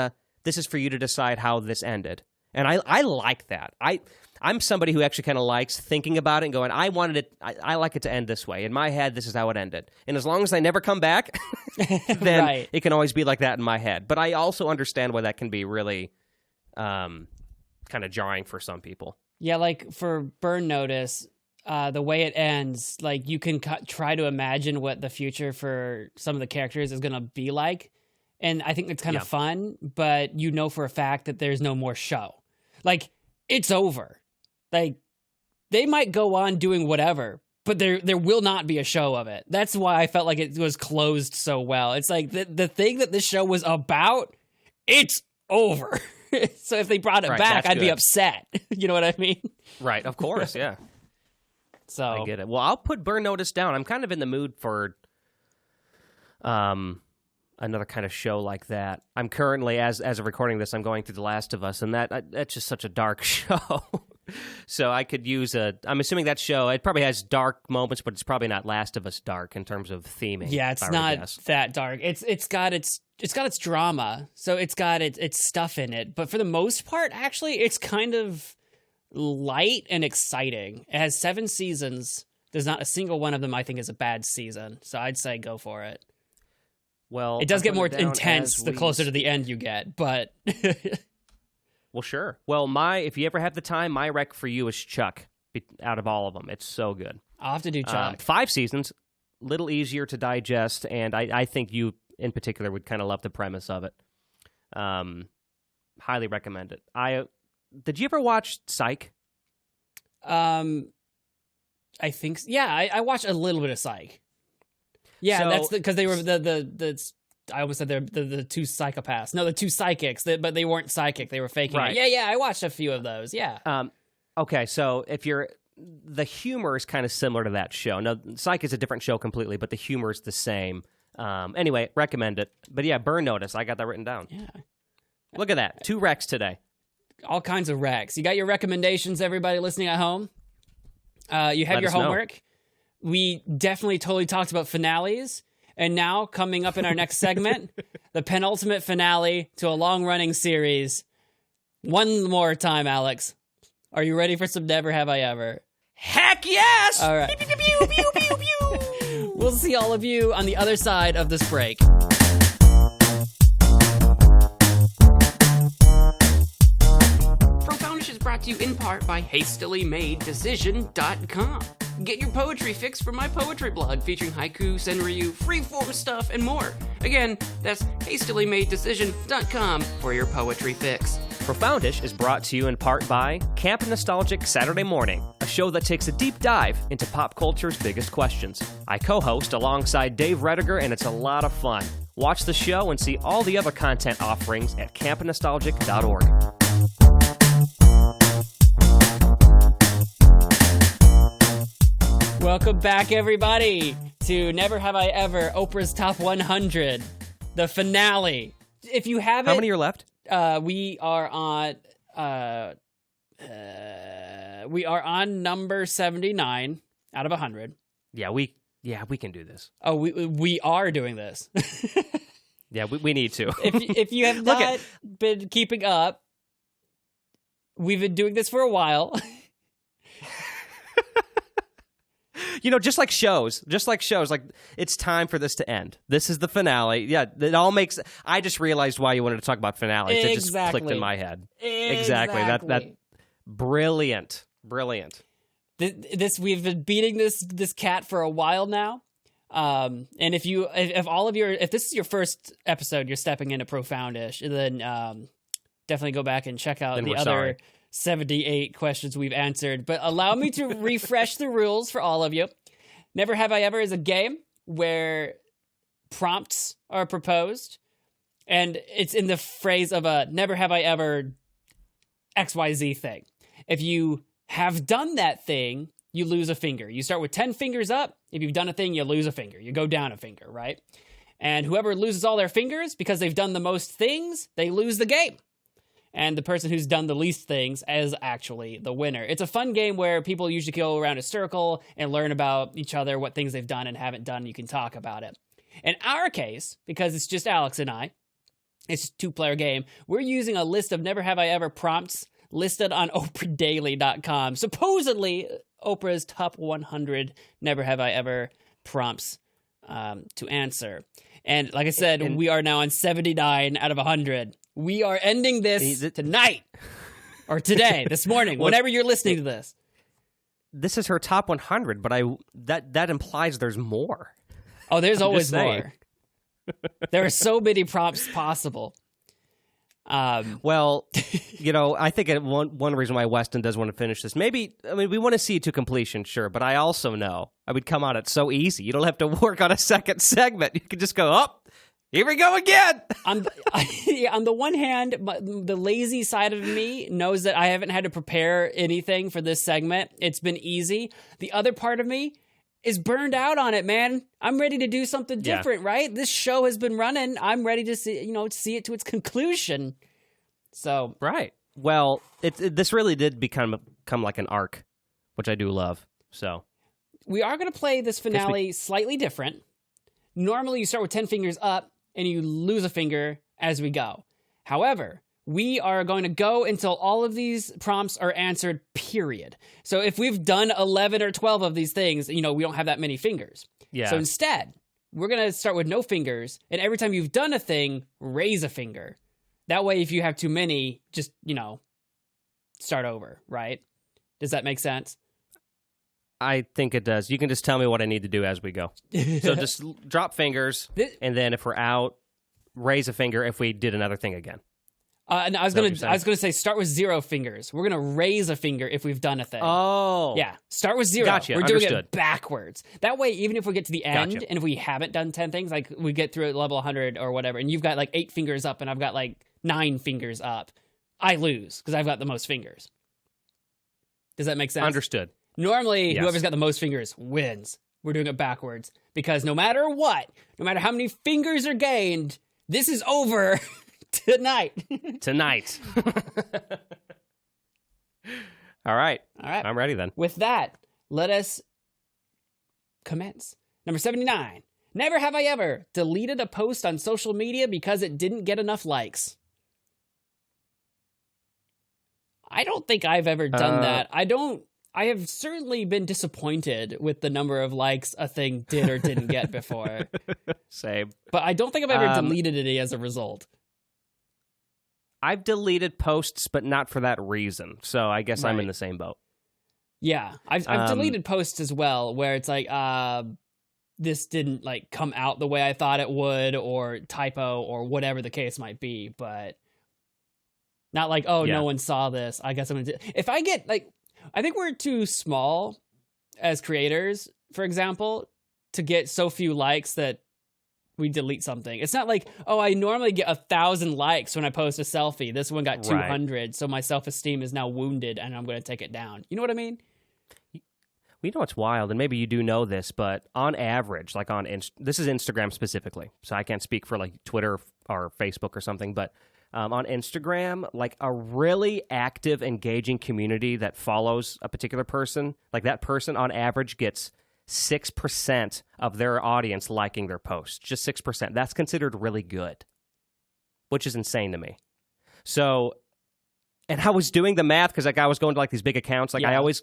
this is for you to decide how this ended. And I like that. I'm somebody who actually kind of likes thinking about it and going, I like it to end this way. In my head, this is how it ended. And as long as I never come back, then right. It can always be like that in my head. But I also understand why that can be really kind of jarring for some people. Yeah, like for Burn Notice, the way it ends, like you can try to imagine what the future for some of the characters is going to be like. And I think it's kind of fun, but you know for a fact that there's no more show. Like, it's over. Like, they might go on doing whatever, but there will not be a show of it. That's why I felt like it was closed so well. It's like the thing that this show was about, it's over. So if they brought it back, I'd be upset. You know what I mean? Right, of course, yeah. So I get it. Well, I'll put Burn Notice down. I'm kind of in the mood for another kind of show like that. I'm currently, as of recording this, I'm going through The Last of Us, and that's just such a dark show. So I could use I'm assuming that show, it probably has dark moments, but it's probably not Last of Us dark in terms of theming. Yeah, it's not that dark. It's got its drama, so it's got its stuff in it. But for the most part, actually, it's kind of light and exciting. It has 7 seasons. There's not a single one of them I think is a bad season. So I'd say go for it. Well, it does get more intense the closer to the end you get, but well, sure. Well, if you ever have the time, my rec for you is Chuck. Out of all of them, it's so good. I'll have to do Chuck. 5 seasons, little easier to digest, and I think you in particular would kind of love the premise of it. Highly recommend it. Did you ever watch Psych? I think I watched a little bit of Psych. Yeah, so, that's because they were I almost said they're the 2 psychopaths. No, the 2 psychics, but they weren't psychic. They were faking it. Yeah, I watched a few of those. Yeah. Okay, so the humor is kind of similar to that show. Now, Psych is a different show completely, but the humor is the same. Anyway, recommend it. But yeah, Burn Notice. I got that written down. Yeah. Look at that. 2 recs today. All kinds of recs. You got your recommendations, everybody listening at home? You have your homework. Know. We definitely totally talked about finales. And now, coming up in our next segment, the penultimate finale to a long-running series. One more time, Alex. Are you ready for some Never Have I Ever? Heck yes! All right. Pew, pew, pew, pew, pew. We'll see all of you on the other side of this break. Profoundish is brought to you in part by HastilyMadeDecision.com. Get your poetry fix from my poetry blog featuring haiku, senryu, freeform stuff, and more. Again, that's HastilyMadeDecision.com for your poetry fix. Profoundish is brought to you in part by Camp Nostalgic Saturday Morning, a show that takes a deep dive into pop culture's biggest questions. I co-host alongside Dave Rediger, and it's a lot of fun. Watch the show and see all the other content offerings at campnostalgic.org. Welcome back, everybody, to Never Have I Ever, Oprah's Top 100, the finale. If you haven't... How many are left? We are on number 79 out of 100. Yeah, we can do this. Oh, we are doing this. Yeah, we need to. If you have not been keeping up, we've been doing this for a while. just like shows, like it's time for this to end. This is the finale. Yeah, it all makes. I just realized why you wanted to talk about finales. It just clicked in my head. Exactly. That brilliant. This we've been beating this cat for a while now. And if this is your first episode, you're stepping into Profoundish, then definitely go back and check out the other 78 questions we've answered. But allow me to refresh the rules for all of you. Never Have I Ever is a game where prompts are proposed, and it's in the phrase of a never have I ever XYZ thing. If you have done that thing, you lose a finger. You start with 10 fingers up. If you've done a thing, you lose a finger. You go down a finger, right? And whoever loses all their fingers because they've done the most things, they lose the game. And the person who's done the least things is actually the winner. It's a fun game where people usually go around a circle and learn about each other, what things they've done and haven't done. You can talk about it. In our case, because it's just Alex and I, it's a two-player game, we're using a list of Never Have I Ever prompts listed on OprahDaily.com. Supposedly, Oprah's top 100 Never Have I Ever prompts to answer. And like I said, we are now on 79 out of 100. We are ending this tonight, or today, this morning, whenever you're listening to this. This is her top 100, but that implies there's more. Oh, there's always more. There are so many prompts possible. Well, I think one reason why Weston does want to finish this, we want to see it to completion, sure, but I also know I would come on it so easy. You don't have to work on a second segment. You can just go, here we go again. On the one hand, the lazy side of me knows that I haven't had to prepare anything for this segment. It's been easy. The other part of me is burned out on it, man. I'm ready to do something different, right? This show has been running. I'm ready to see it to its conclusion. So right. Well, this really did become like an arc, which I do love. So we are going to play this finale slightly different. Normally, you start with 10 fingers up, and you lose a finger as we go. However, we are going to go until all of these prompts are answered, period. So if we've done 11 or 12 of these things, we don't have that many fingers. Yeah. So instead, we're going to start with no fingers, and every time you've done a thing, raise a finger. That way, if you have too many, just, start over, right? Does that make sense? I think it does. You can just tell me what I need to do as we go. So just drop fingers, and then if we're out, raise a finger if we did another thing again. And I was gonna say start with 0 fingers. We're gonna raise a finger if we've done a thing. Oh, yeah. Start with 0. Gotcha. We're doing it backwards. That way, even if we get to the end, Gotcha. and if we haven't done 10 things, like we get through at level 100 or whatever, and you've got like 8 fingers up, and I've got like 9 fingers up, I lose because I've got the most fingers. Does that make sense? Understood. Normally, Yes. whoever's got the most fingers wins. We're doing it backwards because no matter what, no matter how many fingers are gained, this is over tonight. All right. I'm ready then. With that, let us commence. Number 79. Never have I ever deleted a post on social media because it didn't get enough likes. I don't think I've ever done that. I have certainly been disappointed with the number of likes a thing did or didn't get before. Same. But I don't think I've ever deleted any as a result. I've deleted posts, but not for that reason. So I guess I'm in the same boat. Yeah, I've deleted posts as well, where it's like, this didn't like come out the way I thought it would, or typo, or whatever the case might be. But not like, no one saw this. I guess I'm gonna. If I get like. I think we're too small as creators, for example, to get so few likes that we delete something. It's not like, I normally get 1,000 likes when I post a selfie. This one got 200, so my self-esteem is now wounded, and I'm going to take it down. You know what I mean? We know what's wild, and maybe you do know this, but on average, like this is Instagram specifically, so I can't speak for like Twitter or Facebook or something, but on Instagram, like a really active, engaging community that follows a particular person, like that person on average gets 6% of their audience liking their post. Just 6%. That's considered really good, which is insane to me. So, and I was doing the math because like I was going to like these big accounts. Like I always,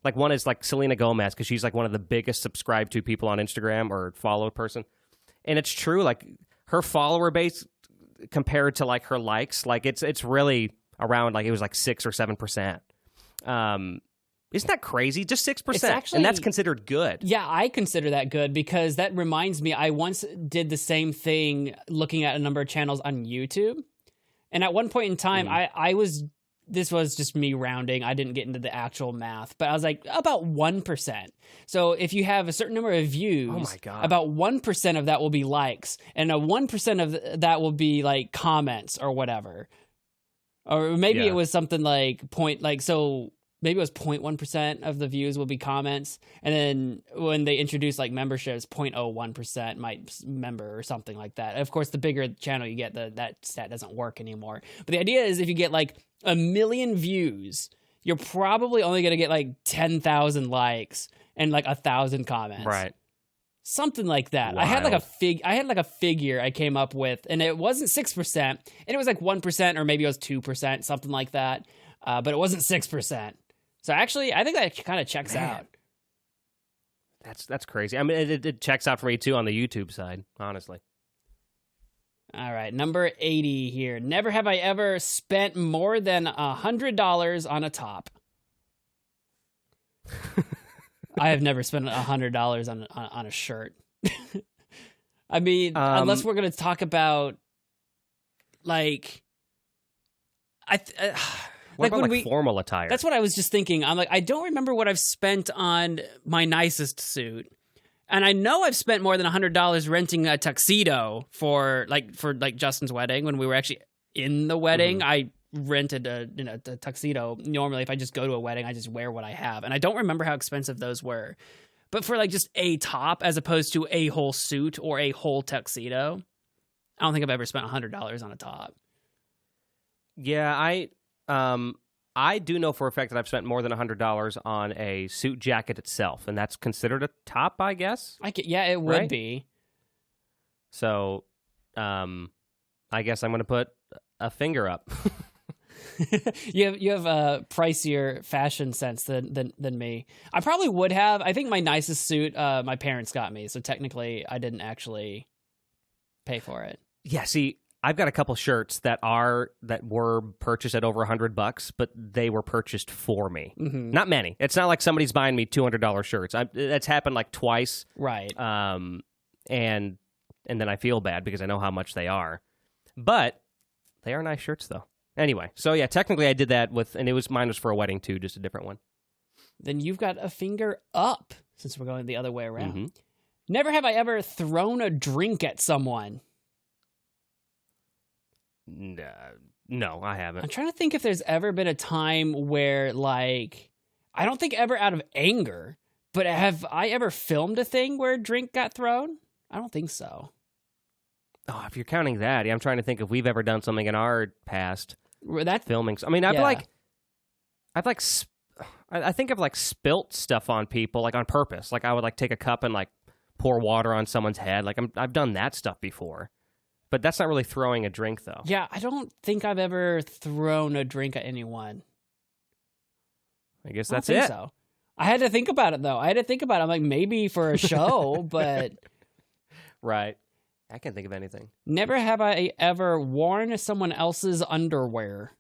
Like one is like Selena Gomez, because she's like one of the biggest subscribed to people on Instagram or followed person. And it's true, like her follower base compared to like her likes, like it's really around like it was like 6 or 7%. Isn't that crazy? Just 6%. Actually, and that's considered good. Yeah, I consider that good because that reminds me, I once did the same thing looking at a number of channels on YouTube. And at one point in time, this was just me rounding. I didn't get into the actual math, but I was like, about 1%. So if you have a certain number of views, oh my God, about 1% of that will be likes, and a 1% of that will be like comments or whatever. Or maybe it was something like maybe it was 0.1% of the views will be comments. And then when they introduce like memberships, 0.01% might member or something like that. Of course, the bigger the channel you get, that stat doesn't work anymore. But the idea is if you get like 1 million views, you're probably only going to get like 10,000 likes and like 1,000 comments. Right. Something like that. Wild. I had like a figure I came up with, and it wasn't 6%, and it was like 1%, or maybe it was 2%, something like that. But it wasn't 6%. So actually, I think that kind of checks out. That's crazy. I mean, it checks out for me too on the YouTube side, honestly. All right, number 80 here. Never have I ever spent more than $100 on a top. I have never spent $100 on a shirt. I mean, unless we're going to talk about like What about like formal attire? That's what I was just thinking. I'm like, I don't remember what I've spent on my nicest suit. And I know I've spent more than $100 renting a tuxedo for Justin's wedding. When we were actually in the wedding, I rented a tuxedo. Normally, if I just go to a wedding, I just wear what I have. And I don't remember how expensive those were. But for like just a top as opposed to a whole suit or a whole tuxedo, I don't think I've ever spent $100 on a top. Yeah, I do know for a fact that I've spent more than $100 on a suit jacket itself, and that's considered a top, I guess. It would be. So, I guess I'm going to put a finger up. You have a pricier fashion sense than me. I probably would have. I think my nicest suit, my parents got me, so technically I didn't actually pay for it. Yeah, see, I've got a couple shirts that were purchased at over $100, but they were purchased for me. Mm-hmm. Not many. It's not like somebody's buying me $200 shirts. That's happened like twice. Right. And then I feel bad because I know how much they are. But they are nice shirts, though. Anyway, so yeah, technically I did that mine was for a wedding too, just a different one. Then you've got a finger up, since we're going the other way around. Mm-hmm. Never have I ever thrown a drink at someone. No, I haven't. I'm trying to think if there's ever been a time where, like, I don't think ever out of anger, but have I ever filmed a thing where a drink got thrown? I don't think so. Oh, if you're counting that, I'm trying to think if we've ever done something in our past filming. I mean, I think I've like spilt stuff on people, like on purpose. Like I would like take a cup and like pour water on someone's head. Like I've done that stuff before. But that's not really throwing a drink, though. Yeah, I don't think I've ever thrown a drink at anyone. I guess that's it. So. I had to think about it, though. I'm like, maybe for a show, but... Right. I can't think of anything. Never have I ever worn someone else's underwear.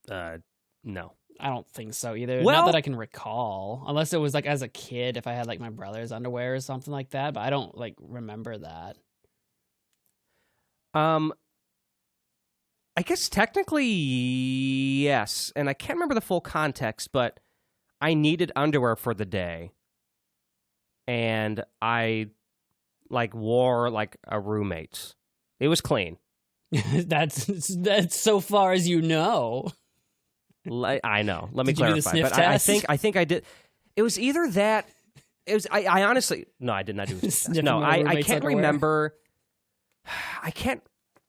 No. I don't think so either. Well, not that I can recall. Unless it was like as a kid, if I had like my brother's underwear or something like that. But I don't like remember that. I guess technically yes. And I can't remember the full context, but I needed underwear for the day. And I like wore like a roommate's. It was clean. That's so far as you know. I know. Let me clarify. Did you do the sniff test? I think I did. It was either that. It was. I honestly. No, I did not do a sniff test. No, I can't remember.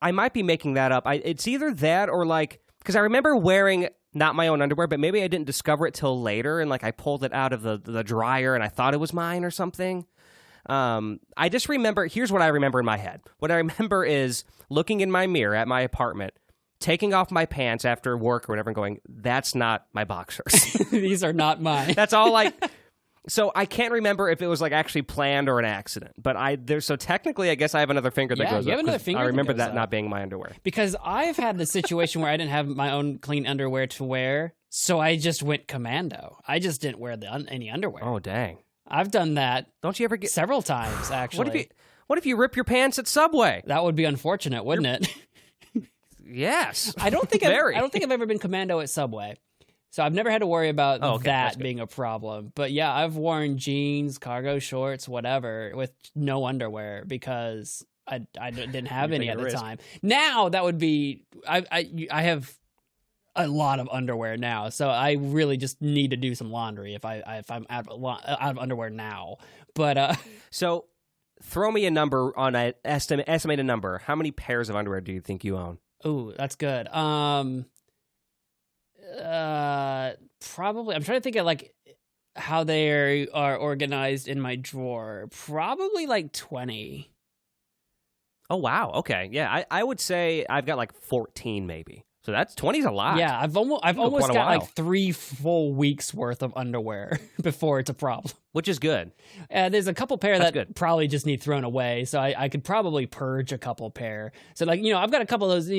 I might be making that up. It's either that or like because I remember wearing not my own underwear, but maybe I didn't discover it till later, and like I pulled it out of the dryer and I thought it was mine or something. I just remember. Here's what I remember in my head. What I remember is looking in my mirror at my apartment, taking off my pants after work or whatever and going, that's not my boxers. These are not mine. That's all so I can't remember if it was like actually planned or an accident, but so technically I guess I have another finger that goes you up. have another finger I remember that goes that not being my underwear. Because I've had the situation where I didn't have my own clean underwear to wear, so I just went commando. I just didn't wear any underwear. Oh, dang. I've done that. Don't you ever get several times, actually. What if you rip your pants at Subway? That would be unfortunate, wouldn't it? Yes. I don't think I've ever been commando at Subway. So I've never had to worry about that being a problem. But yeah, I've worn jeans, cargo shorts, whatever, with no underwear because I didn't have any at the time. Now that would be I have a lot of underwear now, so I really just need to do some laundry if I'm out of underwear now. But so throw me a number on an estimated number. How many pairs of underwear do you think you own? Ooh, that's good. Probably. I'm trying to think of like how they are organized in my drawer. Probably like 20. Oh wow. Okay. Yeah. I would say I've got like 14 maybe. So that's 20's a lot. Yeah, I've almost got like 3 full weeks worth of underwear before it's a problem. Which is good. There's a couple pair that probably just need thrown away, so I could probably purge a couple pair. So like, I've got a couple of those,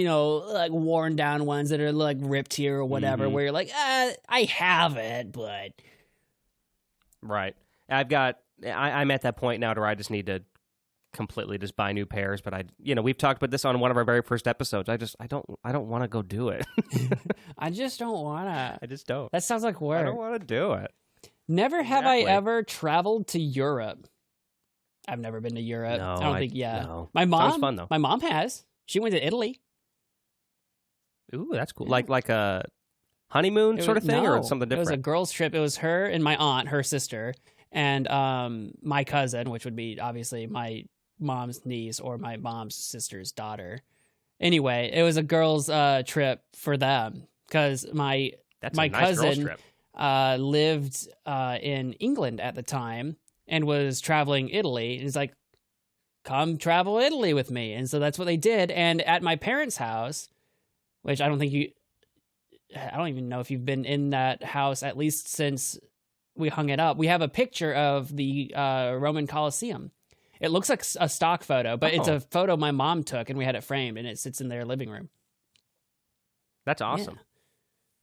like worn down ones that are like ripped here or whatever, where you're like, I have it, but. Right. I'm at that point now where I just need to completely just buy new pairs, but we've talked about this on one of our very first episodes. I don't want to go do it. I just don't want to. I just don't. That sounds like work. I don't want to do it. Never have I ever traveled to Europe. I've never been to Europe. No, I don't think. Yeah, no. My mom. Sounds fun though. My mom has. She went to Italy. Ooh, that's cool. Like a honeymoon sort of thing, or something different. It was a girls' trip. It was her and my aunt, her sister, and my cousin, which would be obviously my mom's niece or my mom's sister's daughter. Anyway, it was a girls' trip for them because my cousin lived in England at the time and was traveling Italy. And he's like, come travel Italy with me. And so that's what they did. And at my parents' house, which I don't even know if you've been in that house, at least since we hung it up. We have a picture of the Roman Colosseum. It looks like a stock photo, but it's a photo my mom took, and we had it framed, and it sits in their living room. That's awesome.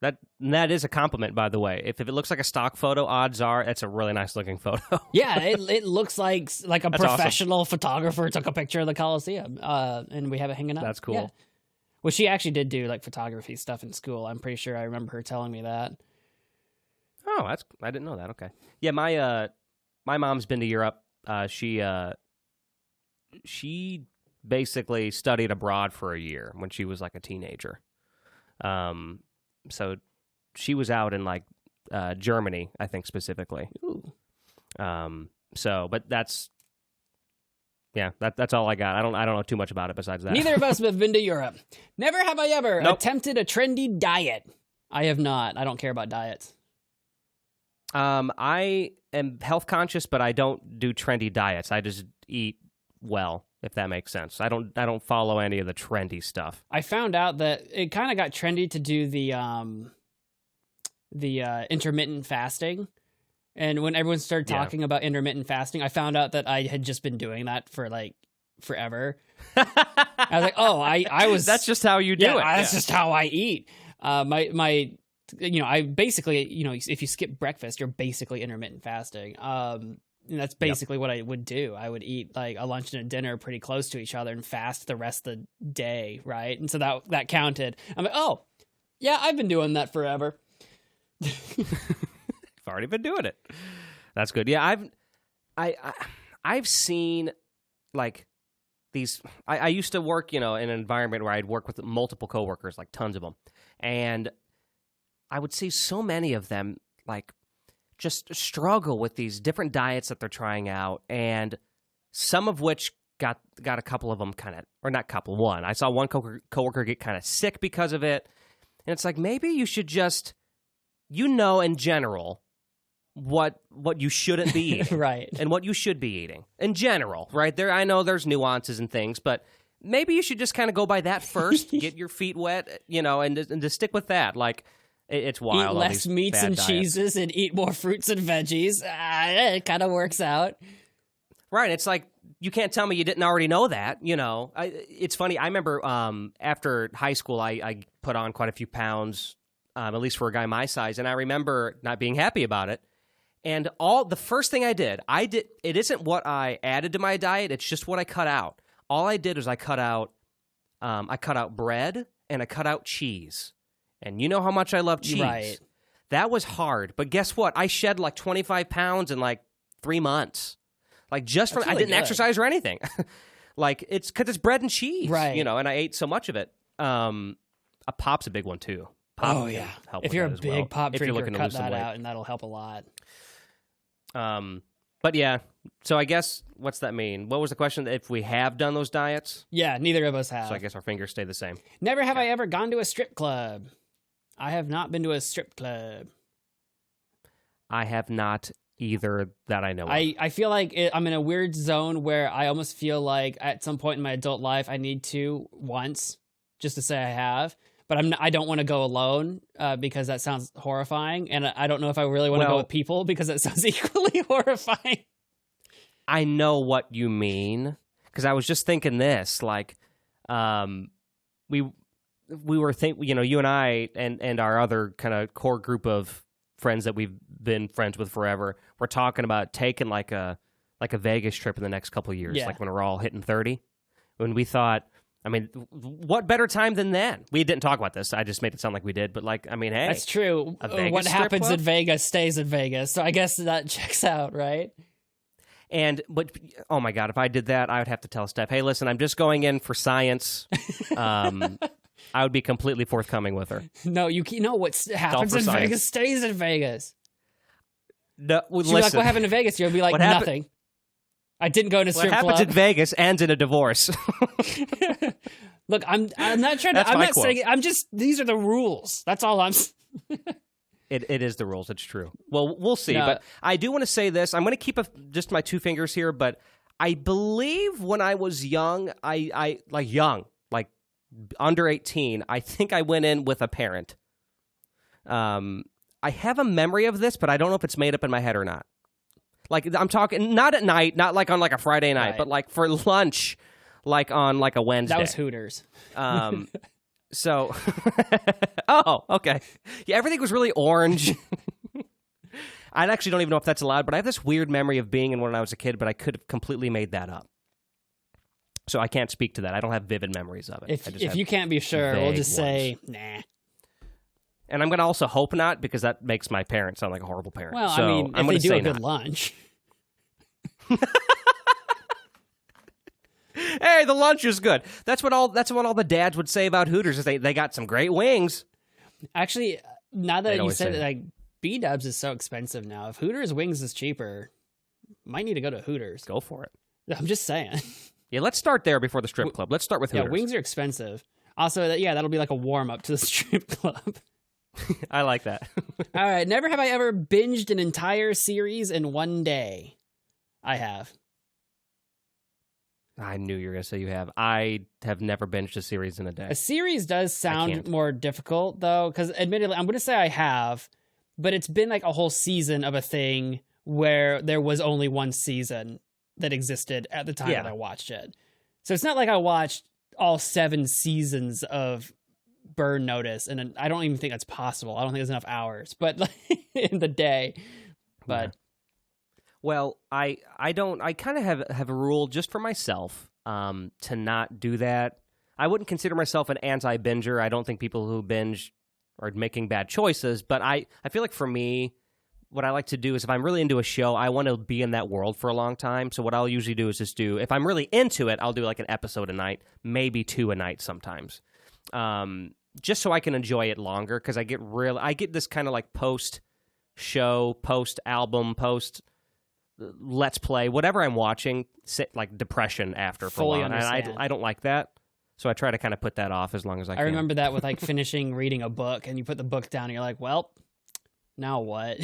Yeah. That is a compliment, by the way. If it looks like a stock photo, odds are it's a really nice looking photo. Yeah, it looks like a professional photographer took a picture of the Colosseum, and we have it hanging up. That's cool. Yeah. Well, she actually did do like photography stuff in school. I'm pretty sure I remember her telling me that. Oh, I didn't know that. Okay. Yeah, my mom's been to Europe. She basically studied abroad for a year when she was like a teenager. So she was out in like Germany, I think specifically. Ooh. But that's all I got. I don't know too much about it besides that. Neither of us have been to Europe. Never have I ever attempted a trendy diet. I have not. I don't care about diets. I am health conscious, but I don't do trendy diets. I just eat well, if that makes sense. I don't follow any of the trendy stuff. I found out that it kind of got trendy to do the intermittent fasting. And when everyone started talking about intermittent fasting, I found out that I had just been doing that for like forever. I was like, oh, I was. That's just how you do it. That's just how I eat. I basically, if you skip breakfast, you're basically intermittent fasting. And that's basically what I would do. I would eat like a lunch and a dinner pretty close to each other and fast the rest of the day, right? And so that counted. I'm like, oh, yeah, I've been doing that forever. You've already been doing it. That's good. Yeah, I've seen like these. I used to work, in an environment where I'd work with multiple coworkers, like tons of them, and I would see so many of them like just struggle with these different diets that they're trying out, and some of which got a couple of them kind of, or not couple, one. I saw one coworker get kind of sick because of it, and it's like maybe you should just, in general, what you shouldn't be eating, right, and what you should be eating in general, right? There, I know there's nuances and things, but maybe you should just kind of go by that first, get your feet wet, and to stick with that. Like, it's wild. Eat less meats and cheeses and eat more fruits and veggies. It kind of works out. Right. It's like, you can't tell me you didn't already know that, It's funny. I remember after high school, I put on quite a few pounds, at least for a guy my size, and I remember not being happy about it. And the first thing I did, it isn't what I added to my diet, it's just what I cut out. All I did was I cut out bread and I cut out cheese. And you know how much I love cheese. Right. That was hard. But guess what? I shed like 25 pounds in like 3 months. Like just from, I didn't exercise or anything. Like it's because it's bread and cheese, right? And I ate so much of it. A pop's a big one too. Pop help if you're a pop big pop drinker, cut that weight out, and that'll help a lot. But yeah. So I guess what's that mean? What was the question? If we have done those diets? Yeah, neither of us have. So I guess our fingers stay the same. Never have I ever gone to a strip club. I have not been to a strip club. I have not either that I know of. I feel like I'm in a weird zone where I almost feel like at some point in my adult life I need to once just to say I have, but I don't want to go alone because that sounds horrifying, and I don't know if I really want to go with people because that sounds equally horrifying. I know what you mean because I was just thinking this, like we were you and I and our other kind of core group of friends that we've been friends with forever, we're talking about taking like a Vegas trip in the next couple of years, like when we're all hitting 30. When we thought, I mean, what better time than then? We didn't talk about this. I just made it sound like we did, but like, I mean, hey, that's true. What happens in Vegas stays in Vegas, so I guess that checks out, right? But oh my God, if I did that, I would have to tell Steph, hey, listen, I'm just going in for science. I would be completely forthcoming with her. No, you know what happens in Vegas stays in Vegas. No, she'll be like, what happened in Vegas? You'll be like, nothing. I didn't go to a strip club. What happens in Vegas ends in a divorce. Look, I'm not trying to. I'm not saying. I'm just. These are the rules. That's all I'm. It is the rules. It's true. Well, we'll see. No. But I do want to say this. I'm going to keep just my two fingers here. But I believe when I was young, I under 18, I think I went in with a parent. I have a memory of this, but I don't know if it's made up in my head or not. Like, I'm talking not at night, not like on like a Friday night, but like for lunch, like on like a Wednesday. That was Hooters. So, oh, okay. Yeah, everything was really orange. I actually don't even know if that's allowed, but I have this weird memory of being in when I was a kid, but I could have completely made that up. So I can't speak to that. I don't have vivid memories of it. If you can't be sure, we'll just say, nah. And I'm going to also hope not, because that makes my parents sound like a horrible parent. Well, so I mean, if they do a good lunch. Hey, the lunch is good. That's what all the dads would say about Hooters, is they got some great wings. Actually, now that you said that, like, B-dubs is so expensive now. If Hooters wings is cheaper, might need to go to Hooters. Go for it. I'm just saying. Yeah, let's start there before the strip club. Let's start with Hooters. Yeah, wings are expensive. Also, that'll be like a warm-up to the strip club. I like that. All right, never have I ever binged an entire series in one day. I have. I knew you were going to say you have. I have never binged a series in a day. A series does sound more difficult, though, because admittedly, I'm going to say I have, but it's been like a whole season of a thing where there was only one season that existed at the time that I watched it. So it's not like I watched all 7 seasons of Burn Notice, and I don't even think that's possible. I don't think there's enough hours, but like, in the day. But yeah. Well, I kind of have a rule just for myself to not do that. I wouldn't consider myself an anti-binger. I don't think people who binge are making bad choices, but I feel like for me, what I like to do is if I'm really into a show, I want to be in that world for a long time. So what I'll usually do is if I'm really into it, I'll do like an episode a night, maybe 2 a night sometimes. Just so I can enjoy it longer, because I get this kind of like post-show, post-album, let's play, whatever I'm watching, like depression after for a while. And I don't like that. So I try to kind of put that off as long as I can. I remember that with like finishing reading a book, and you put the book down and you're like, well, now what?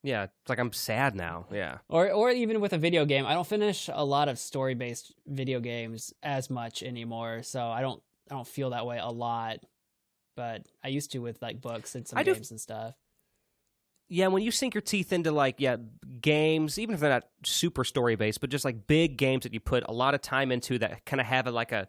Yeah, it's like I'm sad now. Yeah. Or even with a video game, I don't finish a lot of story-based video games as much anymore, so I don't feel that way a lot, but I used to with like books and some games and stuff. Yeah, when you sink your teeth into like games, even if they're not super story-based, but just like big games that you put a lot of time into that kind of have like a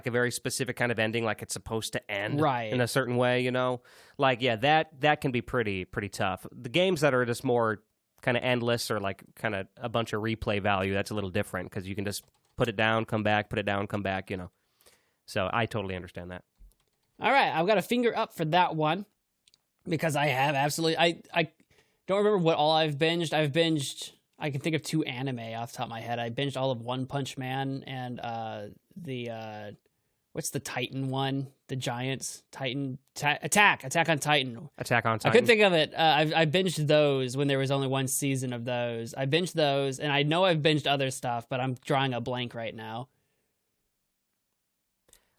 very specific kind of ending, like it's supposed to end in a certain way, you know? Like, yeah, that can be pretty tough. The games that are just more kind of endless or like kind of a bunch of replay value, that's a little different because you can just put it down, come back, put it down, come back, you know? So I totally understand that. All right, I've got a finger up for that one because I have absolutely... I don't remember what all I've binged. I can think of 2 anime off the top of my head. I binged all of One Punch Man and what's the Titan one? The Giants Titan Attack on Titan. Attack on Titan. I couldn't think of it. I binged those when there was only one season of those. I binged those, and I know I've binged other stuff, but I'm drawing a blank right now.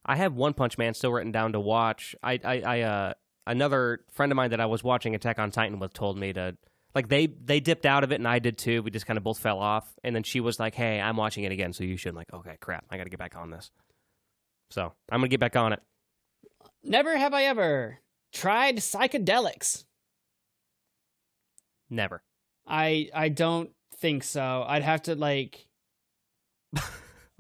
I have One Punch Man still written down to watch. Another friend of mine that I was watching Attack on Titan with told me to. Like, they dipped out of it, and I did too. We just kind of both fell off. And then she was like, hey, I'm watching it again, so you should. I'm like, okay, crap. I got to get back on this. So, I'm going to get back on it. Never have I ever tried psychedelics. Never. I don't think so. I'd have to, like...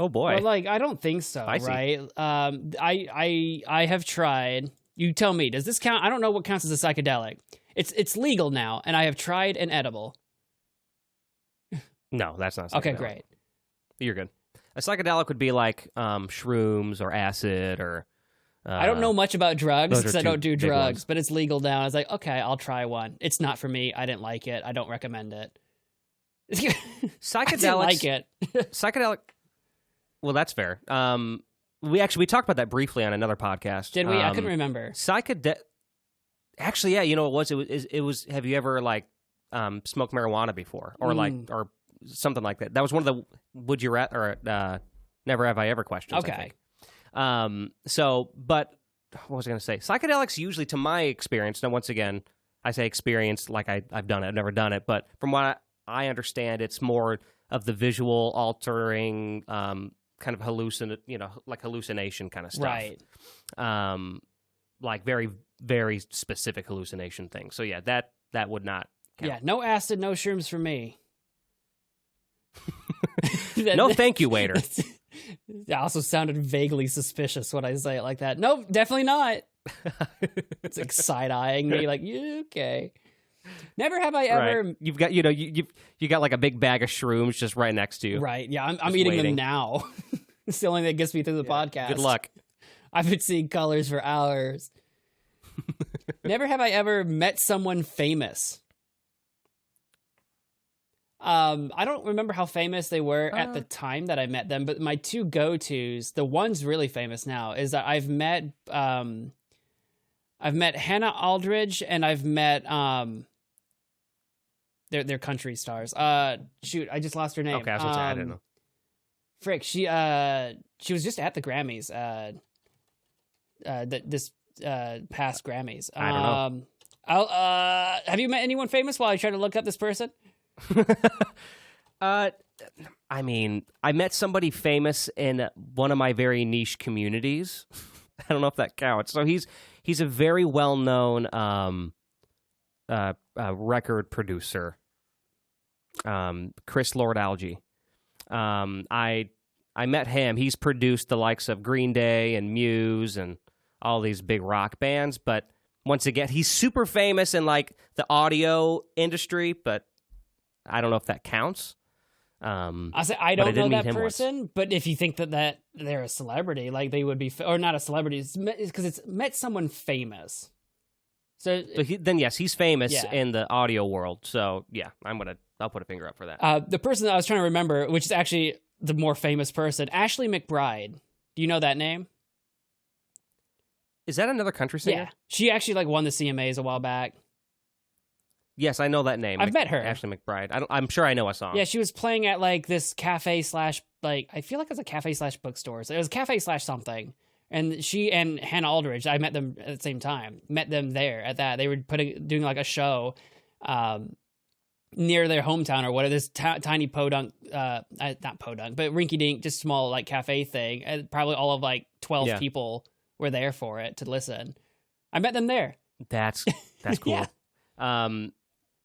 Oh, boy. Well, like, I don't think so, Spicy. Right? I have tried... You tell me, does this count? I don't know what counts as a psychedelic. It's legal now, and I have tried an edible. No, that's not psychedelic. Okay, great. You're good. A psychedelic would be like shrooms or acid or... I don't know much about drugs because I don't do drugs, ones. but it's legal now. I was like, okay, I'll try one. It's not for me. I didn't like it. I don't recommend it. Psychedelics... I didn't like it. Psychedelic... Well, that's fair. We talked about that briefly on another podcast. Did we? I couldn't remember. Actually, yeah, you know what it was. Have you ever like smoked marijuana before, or or something like that? That was one of the would you rather or never have I ever questions. Okay. But what was I going to say? Psychedelics usually, to my experience. Now, once again, I say experience like I've done it. I've never done it, but from what I understand, it's more of the visual altering. Kind of hallucination kind of stuff. Right. Like very, very specific hallucination things. So yeah, that would not count. Yeah, no acid, no shrooms for me. No thank you, waiter. It also sounded vaguely suspicious when I say it like that. Nope, definitely not. It's like side-eyeing me like, yeah, okay. Never have I ever... Right. You've got, you got like a big bag of shrooms just right next to you. Right, yeah, I'm eating them now. It's the only thing that gets me through the podcast. Good luck. I've been seeing colors for hours. Never have I ever met someone famous. I don't remember how famous they were at the time that I met them, but my 2 go-tos, the one's really famous now, is that I've met Hannah Aldridge and I've met they're country stars. Shoot, I just lost her name. Okay, I was gonna say, I didn't know. Frick, she was just at the Grammys. This past Grammys. I don't know. Have you met anyone famous while I try to look up this person? I mean, I met somebody famous in one of my very niche communities. I don't know if that counts. So he's a very well-known record producer, Chris Lord-Alge. I met him. He's produced the likes of Green Day and Muse and all these big rock bands. But once again, he's super famous in like the audio industry, but I don't know if that counts. I don't know that person, but if you think that they're a celebrity, like they would be, or not a celebrity, because it's met someone famous. So then yes, he's famous in the audio world. So yeah, I'll put a finger up for that. The person that I was trying to remember, which is actually the more famous person, Ashley McBryde. Do you know that name? Is that another country singer? Yeah, she actually like won the CMAs a while back. Yes, I know that name. I've met her. Ashley McBryde. I'm sure I know a song. Yeah, she was playing at like this cafe slash, like, I feel like it's a cafe slash bookstore. So it was cafe slash something. And she and Hannah Aldridge, I met them at the same time. Met them there at that. They were doing like a show. near their hometown or whatever, this tiny podunk, not podunk, but rinky-dink, just small like cafe thing. And probably all of like 12 people were there for it to listen. I met them there. That's cool.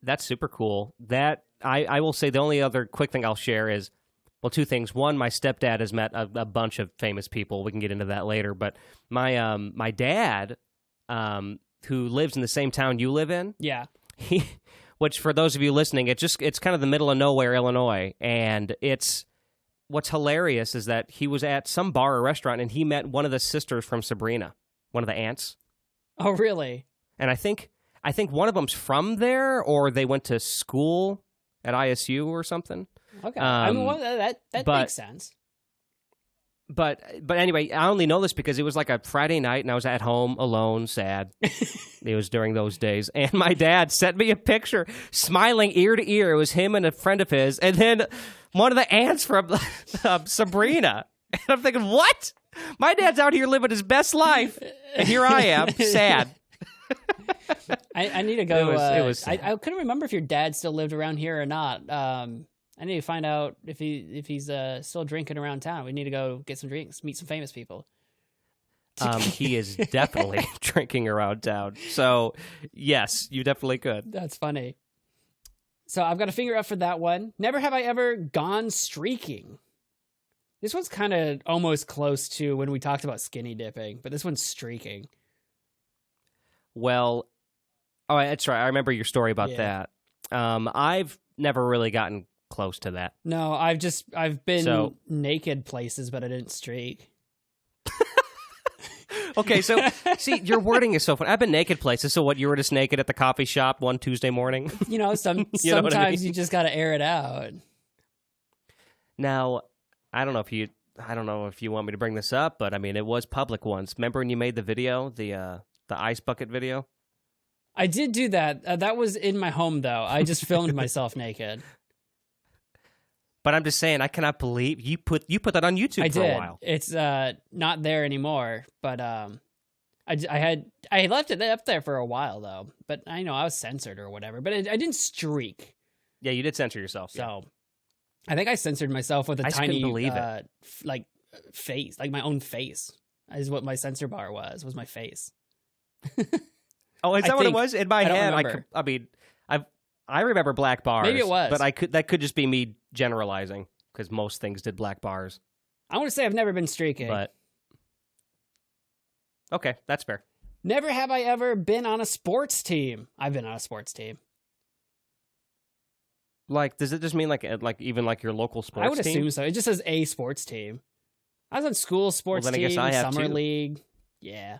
That's super cool. That I will say the only other quick thing I'll share is, well, two things. One, my stepdad has met a bunch of famous people. We can get into that later. But my dad, who lives in the same town you live in, which for those of you listening, it's kind of the middle of nowhere, Illinois, and what's hilarious is that he was at some bar or restaurant and he met one of the sisters from Sabrina, one of the aunts. Oh, really? And I think one of them's from there, or they went to school at ISU or something. Okay, I mean, well, that makes sense. But anyway, I only know this because it was like a Friday night, and I was at home alone, sad. It was during those days, and my dad sent me a picture, smiling ear to ear. It was him and a friend of his, and then one of the aunts from Sabrina. And I'm thinking, what? My dad's out here living his best life, and here I am, sad. I need to go. It was I couldn't remember if your dad still lived around here or not. I need to find out if he's still drinking around town. We need to go get some drinks, meet some famous people. He is definitely drinking around town. So, yes, you definitely could. That's funny. So I've got a finger up for that one. Never have I ever gone streaking. This one's kind of almost close to when we talked about skinny dipping, but this one's streaking. Well, oh, that's right. I remember your story about that. I've never really gotten close to that. No, I've been naked places, but I didn't streak. Okay, so see, your wording is so fun. I've been naked places. So what? You were just naked at the coffee shop one Tuesday morning? Sometimes you just got to air it out. Now, I don't know if you want me to bring this up, but I mean, it was public once. Remember when you made the video, the ice bucket video? I did do that. That was in my home, though. I just filmed myself naked. But I'm just saying, I cannot believe you put that on YouTube for a while. It's not there anymore, but I left it up there for a while though. But I know I was censored or whatever. But I didn't streak. Yeah, you did censor yourself. So I think I censored myself with a tiny like face, like my own face, is what my censor bar was my face. Oh, is that what it was? In my head, I remember black bars. Maybe it was, but that could just be me generalizing because most things did black bars. I want to say I've never been streaking, but okay, that's fair. Never have I ever been on a sports team. I've been on a sports team. Like, does it just mean like even like your local sports team? I would assume so. It just says a sports team. I was on school sports team, summer league. Yeah.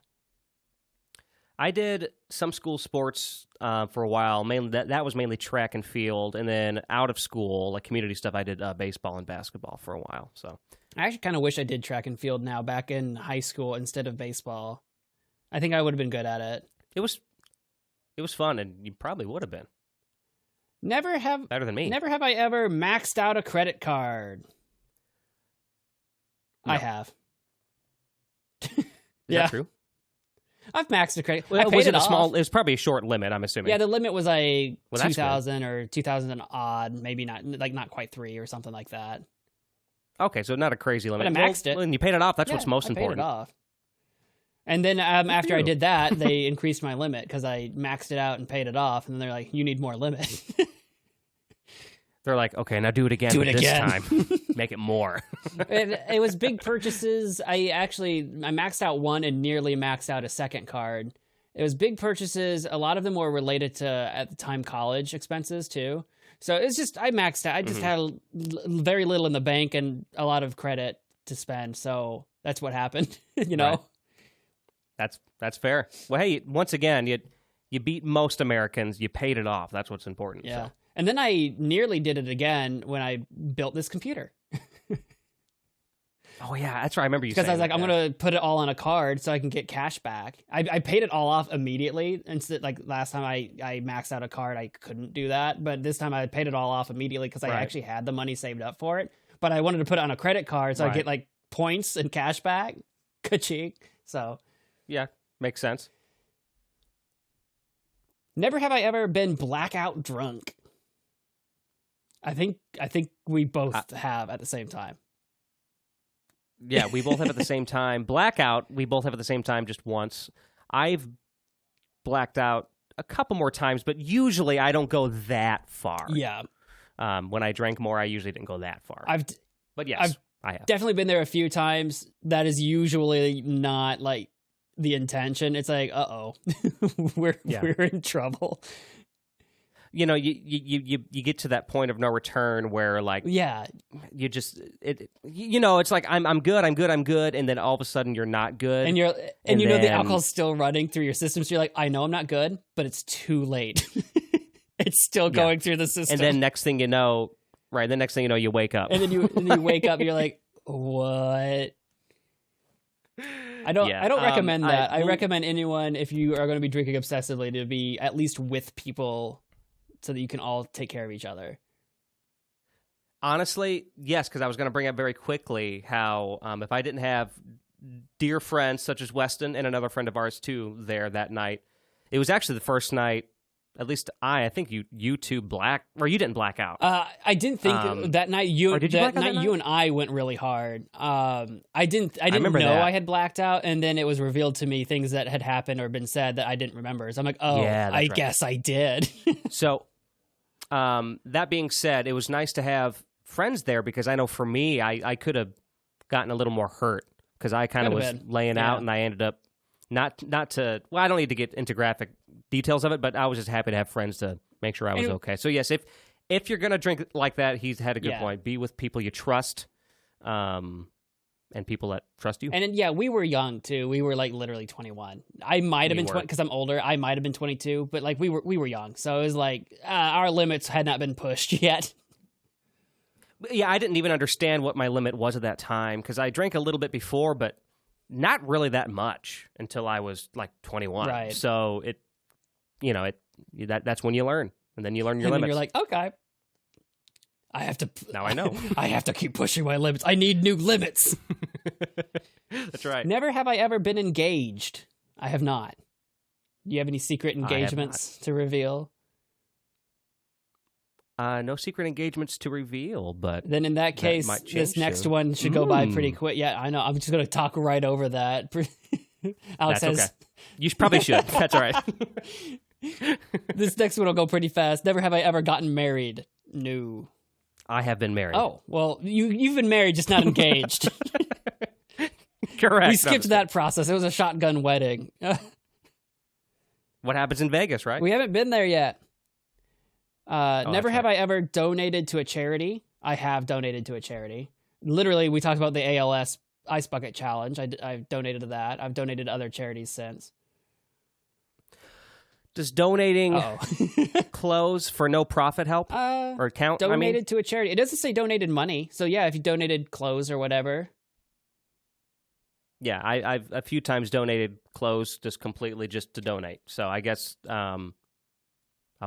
I did some school sports for a while. Mainly that was mainly track and field, and then out of school, like community stuff, I did baseball and basketball for a while. So I actually kind of wish I did track and field now, back in high school instead of baseball. I think I would have been good at it. It was fun, and you probably would have been. Better than me. Never have I ever maxed out a credit card. No. I have. Is that true? I've maxed a credit. Well, was it a small? It was probably a short limit, I'm assuming. Yeah, the limit was like 2,000 or 2,000 and odd, maybe not quite 3 or something like that. Okay, so not a crazy limit. But I maxed it. And you paid it off. That's what's most important. Paid it off. And then after I did that, they increased my limit because I maxed it out and paid it off. And then they're like, "You need more limit." They're like, "Okay, now do it again. This time, make it more." It was big purchases. I maxed out one and nearly maxed out a second card. It was big purchases. A lot of them were related to, at the time, college expenses too. So it's just, I maxed out. I just had very little in the bank and a lot of credit to spend. So that's what happened. Right. That's fair. Well, hey, once again, you beat most Americans. You paid it off. That's what's important. Yeah. So. And then I nearly did it again when I built this computer. Oh, yeah, that's right. I remember you saying because I was like, I'm going to put it all on a card so I can get cash back. I paid it all off immediately. Instead, like last time I maxed out a card, I couldn't do that. But this time I paid it all off immediately because I actually had the money saved up for it. But I wanted to put it on a credit card so I get like points and cash back. Ka-ching. So. Yeah, makes sense. Never have I ever been blackout drunk. I think we both have at the same time. Yeah, we both have at the same time. Blackout, we both have at the same time just once. I've blacked out a couple more times, but usually I don't go that far. Yeah. When I drank more, I usually didn't go that far. But yes, I have. Definitely been there a few times. That is usually not like the intention. It's like, uh-oh, we're in trouble. You know, you get to that point of no return where, like, you just it's like I'm good, and then all of a sudden you're not good, and you know the alcohol's still running through your system, so you're like, I know I'm not good, but it's too late. It's still going through the system, and then next thing you know, you wake up, and then you wake up, and you're like, what? I don't recommend that. I recommend anyone, if you are going to be drinking obsessively, to be at least with people, so that you can all take care of each other. Honestly, yes, because I was going to bring up very quickly how if I didn't have dear friends such as Weston and another friend of ours too there that night, it was actually the first night, at least I think you two you didn't black out. I didn't think that night you and I went really hard. I didn't know I had blacked out, and then it was revealed to me things that had happened or been said that I didn't remember. So I'm like, oh, yeah, I guess I did. So that being said, it was nice to have friends there, because I know for me, I could have gotten a little more hurt, because I kind of was laying out, and I ended up not to. Well, I don't need to get into graphic details of it, but I was just happy to have friends to make sure I was okay. So yes, if you're gonna drink like that, he's had a good point. Be with people you trust, and people that trust you. And then, we were young too. We were like literally 21. I might have been 20 because I'm older. I might have been 22, but like we were young, so it was like our limits had not been pushed yet. Yeah, I didn't even understand what my limit was at that time, because I drank a little bit before, but not really that much until I was like 21. Right. So that's when you learn, and then you learn your limits. And you're like, okay, I have to. Now I know. I have to keep pushing my limits. I need new limits. That's right. Never have I ever been engaged. I have not. Do you have any secret engagements to reveal? No secret engagements to reveal, but then in that case, this next one should go by pretty quick. Yeah, I know. I'm just going to talk right over that. Alex says, okay. You probably should. That's all right. This next one will go pretty fast. Never have I ever gotten married. No. I have been married. Oh, well, you've been married, just not engaged. Correct. We skipped that process. It was a shotgun wedding. What happens in Vegas, right? We haven't been there yet. Never have I ever donated to a charity. I have donated to a charity. Literally, we talked about the ALS Ice Bucket Challenge. I've donated to that. I've donated to other charities since. Does donating clothes for no profit help or count? Donated to a charity. It doesn't say donated money. So yeah, if you donated clothes or whatever. Yeah, I've a few times donated clothes just completely just to donate. So I guess I'll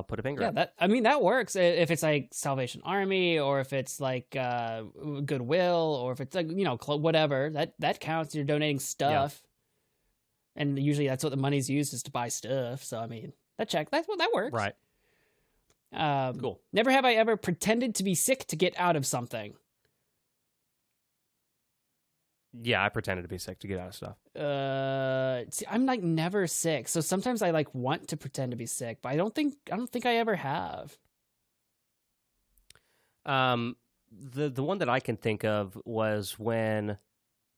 put a finger up. That works. If it's like Salvation Army, or if it's like Goodwill, or if it's like, whatever, that counts. You're donating stuff. Yeah. And usually that's what the money's used, is to buy stuff. So, that works. Right. Cool. Never have I ever pretended to be sick to get out of something. Yeah, I pretended to be sick to get out of stuff. See, I'm like never sick. So sometimes I like want to pretend to be sick, but I don't think I ever have. The one that I can think of was when,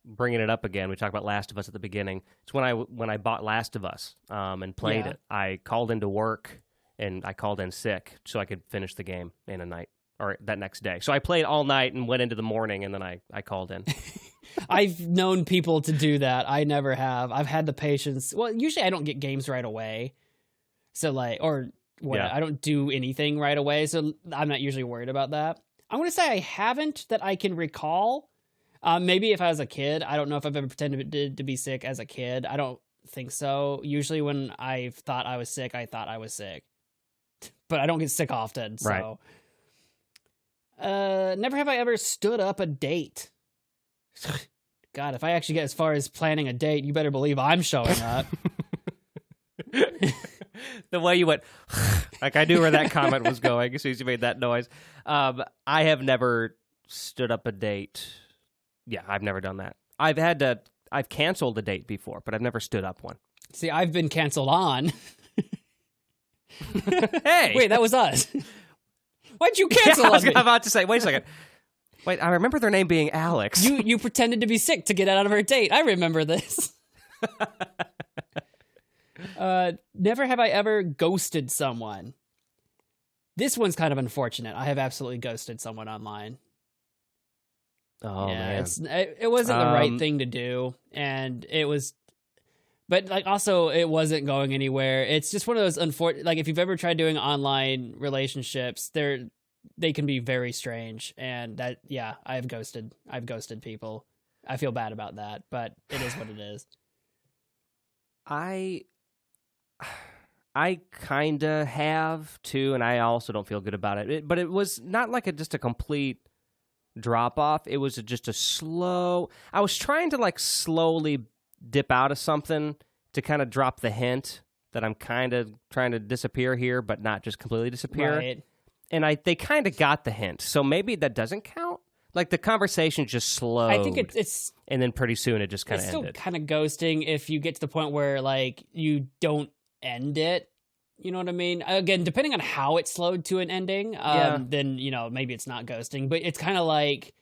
bringing it up again, we talked about Last of Us at the beginning. It's when I bought Last of Us and played it. I called into work and I called in sick so I could finish the game in a night, or that next day. So I played all night and went into the morning, and then I called in. I've known people to do that. I never have. I've had the patience. Well, usually I don't get games right away. So I don't do anything right away. So I'm not usually worried about that. I'm going to say I haven't, that I can recall. Maybe if I was a kid. I don't know if I've ever pretended to be sick as a kid. I don't think so. Usually when I thought I was sick, I thought I was sick. But I don't get sick often. So. Right. Never have I ever stood up a date. God, if I actually get as far as planning a date, you better believe I'm showing up. The way you went, Like, I knew where that comment was going as soon as you made that noise. I have never stood up a date. Yeah, I've never done that. I've canceled a date before, but I've never stood up one. See, I've been canceled on. Hey! Wait, that was us. Why'd you cancel on me? I'm about to say, wait a second. Wait, I remember their name being Alex. You pretended to be sick to get out of our date. I remember this. Never have I ever ghosted someone. This one's kind of unfortunate. I have absolutely ghosted someone online. Oh, yeah, man. It wasn't the right thing to do, and it was... But, like, also, it wasn't going anywhere. It's just one of those unfortunate... Like, if you've ever tried doing online relationships, they can be very strange. And that, yeah, I've ghosted people. I feel bad about that, but it is what it is. I kind of have, too, and I also don't feel good about it. But it was not like just a complete drop-off. It was just a slow... I was trying to, like, slowly... dip out of something to kind of drop the hint that I'm kind of trying to disappear here, but not just completely disappear. Right. And they kind of got the hint, so maybe that doesn't count. Like, the conversation just slowed. I think it's and then pretty soon it just kind of ended. It's still kind of ghosting if you get to the point where, like, you don't end it. You know what I mean? Again, depending on how it slowed to an ending, then, you know, maybe it's not ghosting. But it's kind of like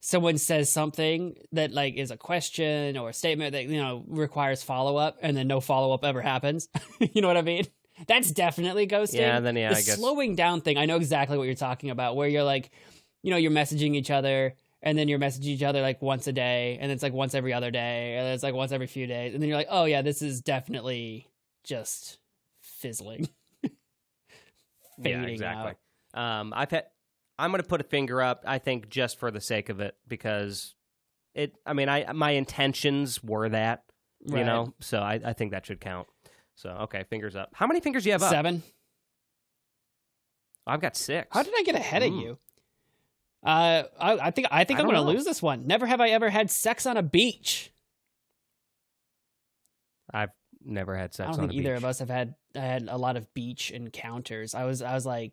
someone says something that, like, is a question or a statement that, you know, requires follow-up, and then no follow-up ever happens. You know what I mean? That's definitely ghosting. Yeah, then, the I guess. Slowing down thing, I know exactly what you're talking about, where you're like, you know, you're messaging each other, and then you're messaging each other, like, once a day, and it's, like, once every other day, and it's, like, once every few days, and then you're like, oh, yeah, this is definitely just fizzling. Fading Yeah, exactly. out. I'm going to put a finger up, I think, just for the sake of it, because my intentions were that, you know, so I think that should count. So, okay, fingers up. How many fingers do you have up? 7. I've got 6. How did I get ahead of you? I think I'm going to lose this one. Never have I ever had sex on a beach. I've never had sex on a beach. I don't think either of us have had a lot of beach encounters. I was like,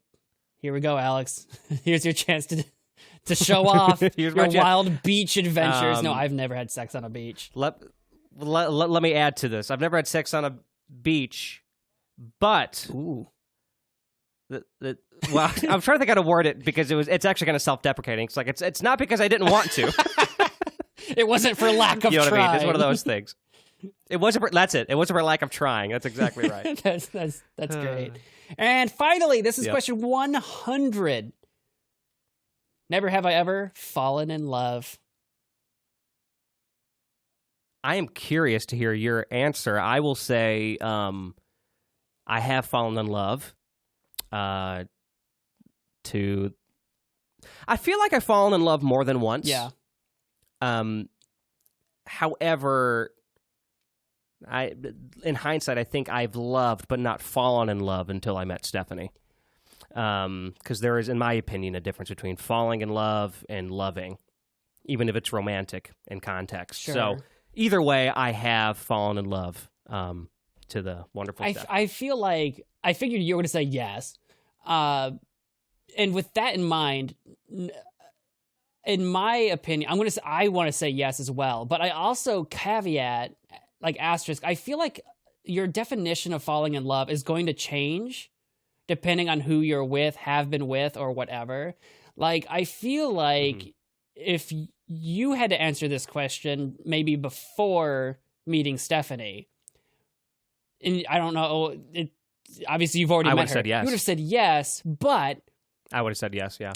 here we go, Alex. Here's your chance to show off your wild beach adventures. No, I've never had sex on a beach. Let me add to this. I've never had sex on a beach, but ooh. Well, I'm trying to think how to word it because it's actually kind of self-deprecating. It's like it's not because I didn't want to. It wasn't for lack of you know what trying. I mean? It's one of those things. It wasn't for, that's it. It wasn't for lack of trying. That's exactly right. That's great. And finally, this is question 100. Never have I ever fallen in love. I am curious to hear your answer. I will say I have fallen in love. I feel like I've fallen in love more than once. Yeah. However, in hindsight, I think I've loved but not fallen in love until I met Stephanie. Because there is, in my opinion, a difference between falling in love and loving, even if it's romantic in context. Sure. So either way, I have fallen in love to the wonderful Steph. I feel like I figured you were going to say yes. And with that in mind, in my opinion, I want to say yes as well. But I also caveat, like asterisk, I feel like your definition of falling in love is going to change depending on who you're with, have been with, or whatever. Like, I feel like if you had to answer this question maybe before meeting Stephanie, and I don't know, obviously you've already met her. I would have said yes. You would have said yes, but... I would have said yes, yeah.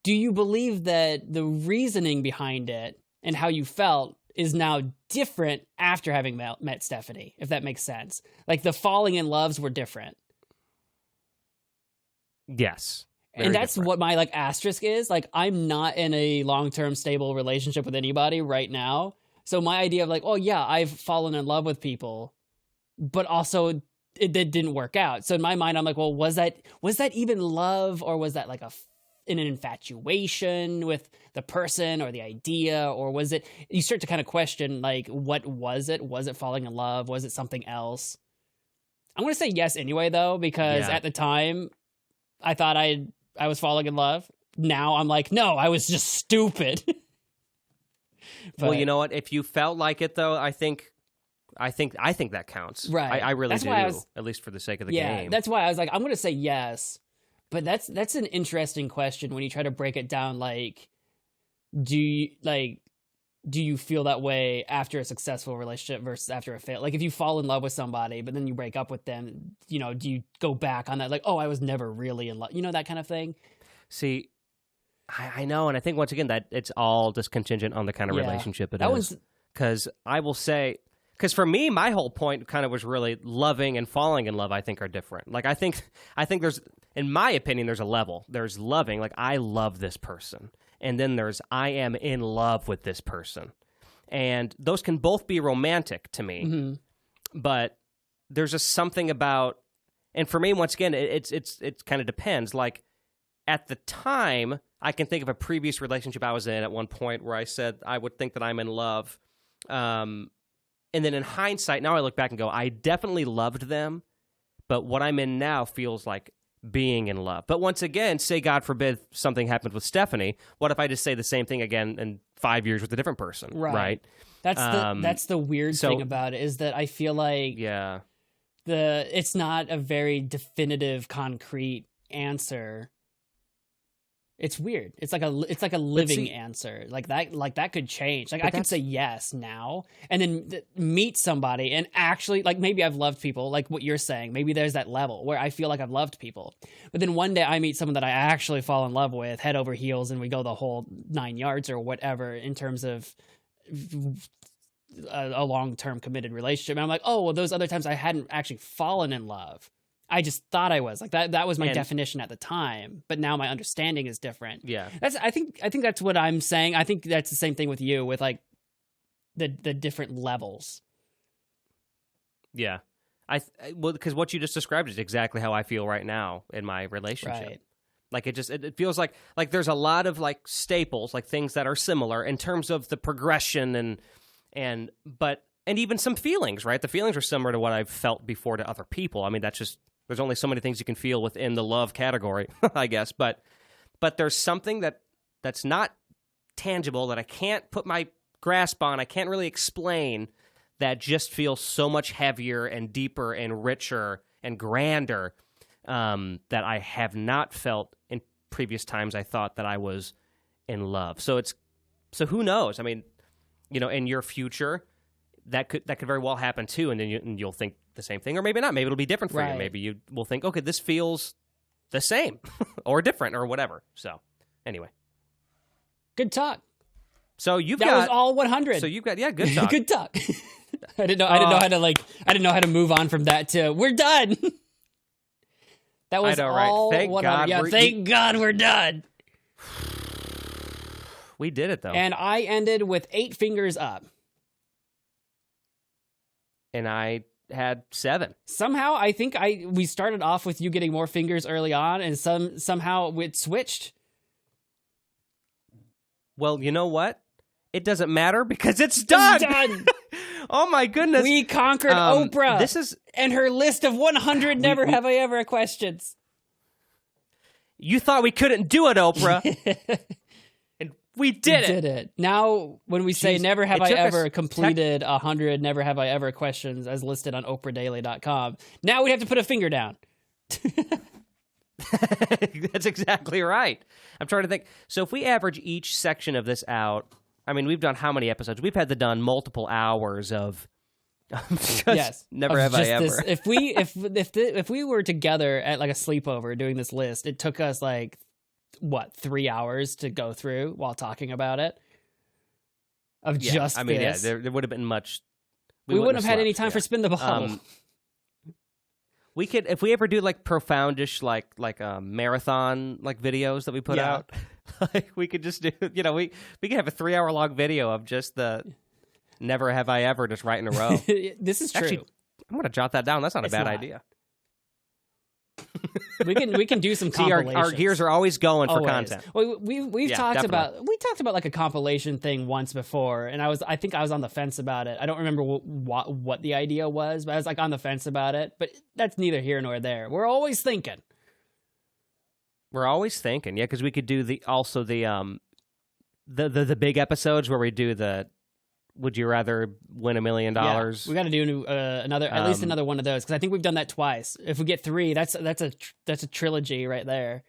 Do you believe that the reasoning behind it and how you felt is now different after having met Stephanie, if that makes sense? Like, the falling in loves were different. Yes. And that's different. What my, like, asterisk is. Like, I'm not in a long-term stable relationship with anybody right now. So my idea of, like, oh, yeah, I've fallen in love with people, but also it didn't work out. So in my mind, I'm like, well, was that even love, or was that, like, an infatuation with the person or the idea, or was it, you start to kind of question, like, what was it? Was it falling in love? Was it something else? I'm going to say yes anyway, though, because at the time, I thought I was falling in love. Now I'm like, no, I was just stupid. Well, you know what? If you felt like it, though, I think that counts. Right. I really do, at least for the sake of the game. Yeah, that's why I was like, I'm going to say yes. But that's an interesting question when you try to break it down. Like, do you feel that way after a successful relationship versus after a fail? Like, if you fall in love with somebody, but then you break up with them, you know, do you go back on that? Like, oh, I was never really in love. You know, that kind of thing? See, I know. And I think, once again, that it's all just contingent on the kind of relationship it is. Because I will say, because for me, my whole point kind of was really loving and falling in love, I think, are different. Like, I think there's, in my opinion, there's a level. There's loving, like, I love this person. And then there's, I am in love with this person. And those can both be romantic to me. Mm-hmm. But there's just something about, and for me, once again, it kind of depends. Like, at the time, I can think of a previous relationship I was in at one point where I said I would think that I'm in love. And then in hindsight, now I look back and go, I definitely loved them, but what I'm in now feels like being in love. But once again, say God forbid something happened with Stephanie, what if I just say the same thing again in 5 years with a different person? Right? That's the weird thing about it, is that I feel like it's not a very definitive, concrete answer. It's weird. It's like a living answer. Like that could change. Like, I could say yes now and then meet somebody and actually, like, maybe I've loved people, like what you're saying. Maybe there's that level where I feel like I've loved people. But then one day I meet someone that I actually fall in love with, head over heels, and we go the whole 9 yards or whatever in terms of a long-term committed relationship. And I'm like, oh, well, those other times I hadn't actually fallen in love. I just thought I was like that. That was my definition at the time, but now my understanding is different. Yeah, I think that's what I'm saying. I think that's the same thing with you, with like the different levels. Yeah, well, because what you just described is exactly how I feel right now in my relationship. Right. Like, it feels like there's a lot of like staples, like things that are similar in terms of the progression and even some feelings. Right, the feelings are similar to what I've felt before to other people. I mean, that's just. There's only so many things you can feel within the love category, I guess. But there's something that's not tangible, that I can't put my grasp on, I can't really explain, that just feels so much heavier and deeper and richer and grander that I have not felt in previous times I thought that I was in love. So who knows? I mean, you know, in your future, that could very well happen too, and then you'll think the same thing, or maybe not. Maybe it'll be different for you. Maybe you will think, okay, this feels the same or different or whatever. So anyway, good talk. So that was all 100. So you've got good talk. Good talk. I didn't know how to move on from that to we're done. That was all. Thank 100. God. Thank God we're done. We did it though, and I ended with 8 fingers up. And I had 7. Somehow, I think we started off with you getting more fingers early on, and somehow it switched. Well, you know what? It doesn't matter because it's done. It's done. Oh my goodness! We conquered Oprah. And her list of 100 never have I ever questions. You thought we couldn't do it, Oprah. We did it. Now, when we say never have I ever completed 100 never have I ever questions as listed on oprahdaily.com, now we have to put a finger down. That's exactly right. I'm trying to think. So if we average each section of this out, I mean, we've done how many episodes? We've had done multiple hours of never have I ever. If we were together at like a sleepover doing this list, it took us like 3 hours to go through while talking about it. There would have been much. We wouldn't have had any time for spin the bottle. We could, if we ever do like profoundish, like marathon like videos that we put out. Like we could just do, we could have a 3-hour long video of just the never have I ever just right in a row. This is true. Actually, I'm gonna jot that down. That's not a bad idea. We can do some See, compilations. our gears are always going for Always. content. Well, we've Yeah, talked definitely. about like a compilation thing once before, and I think I was on the fence about it. I don't remember what the idea was, but I was like on the fence about it. But that's neither here nor there. We're always thinking. We're always thinking, yeah, because we could do the big episodes where we do the Would You Rather Win $1 Million? Yeah, we got to do another at least another one of those because I think we've done that twice. If we get 3, that's a trilogy right there.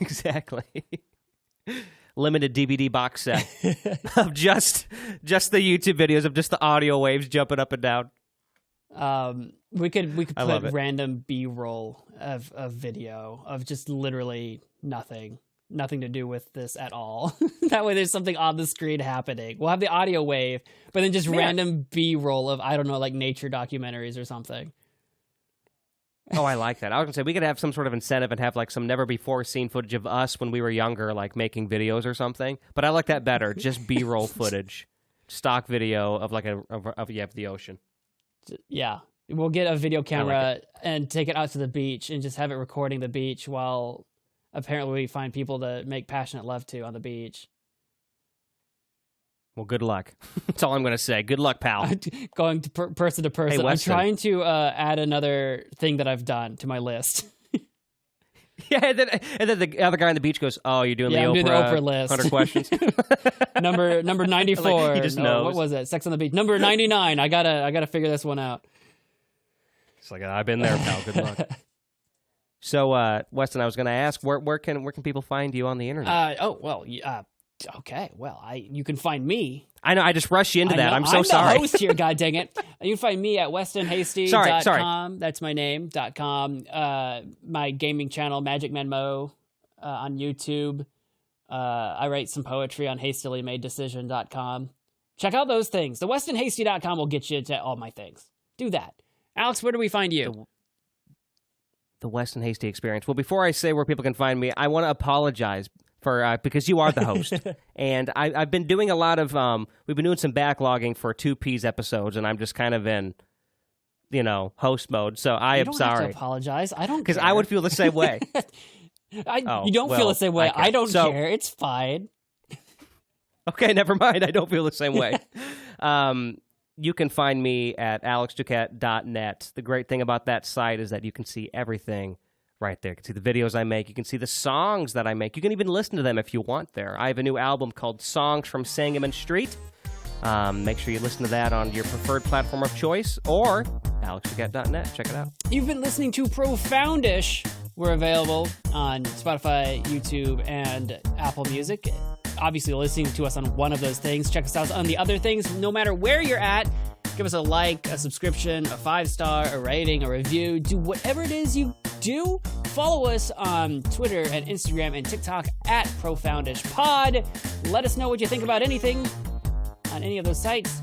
Exactly. Limited DVD box set of just the YouTube videos of just the audio waves jumping up and down. We could love put it. random B-roll of video of just literally nothing to do with this at all. That way there's something on the screen happening. We'll have the audio wave, but then just random B-roll of, I don't know, like nature documentaries or something. Oh, I like that. I was going to say, we could have some sort of incentive and have like some never-before-seen footage of us when we were younger, like making videos or something. But I like that better. Just B-roll footage. Stock video of like of the ocean. Yeah. We'll get a video camera and take it out to the beach and just have it recording the beach while apparently we find people to make passionate love to on the beach. Well, good luck. That's all I'm going to say. Good luck, pal. Going to person to person. Hey, I'm Weston. trying to add another thing that I've done to my list. Yeah, and then the other guy on the beach goes, "Oh, you're doing Yeah, I'm the doing Oprah, the Oprah list. 100 questions." number 94. Like, he just knows. What was it? Sex on the Beach. Number 99. I gotta figure this one out. It's like, I've been there, pal. Good luck. So, Weston, I was going to ask, where can people find you on the internet? Okay. Well, you can find me. I know, I just rushed you into that. I'm so I'm sorry. the host here, god dang it. You can find me at westonhasty.com. Sorry. That's my name, .com. My gaming channel, Magic Man Mo, on YouTube. I write some poetry on hastilymadedecision.com. Check out those things. The westonhasty.com will get you to all my things. Do that. Alex, where do we find you? The Weston Hasty Experience. Well, before I say where people can find me, I want to apologize for because you are the host, and I've been doing a lot of we've been doing some backlogging for 2P's episodes, and I'm just kind of in host mode. So I am sorry. You don't have to apologize. I don't because care. I would feel the same way. You don't feel the same way. I don't care. It's fine. Okay, never mind. I don't feel the same way. You can find me at alexduquette.net. The great thing about that site is that you can see everything right there. You can see the videos I make. You can see the songs that I make. You can even listen to them if you want there. I have a new album called Songs from Sangamon Street. Make sure you listen to that on your preferred platform of choice or alexduquette.net. Check it out. You've been listening to Profoundish. We're available on Spotify, YouTube, and Apple Music. Obviously, listening to us on one of those things. Check us out on the other things. No matter where you're at, give us a like, a subscription, a 5-star, a rating, a review. Do whatever it is you do. Follow us on Twitter and Instagram and TikTok at ProfoundishPod. Let us know what you think about anything on any of those sites.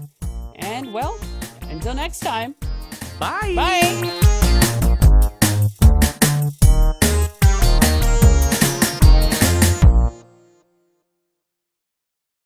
And, well, until next time. Bye. Bye.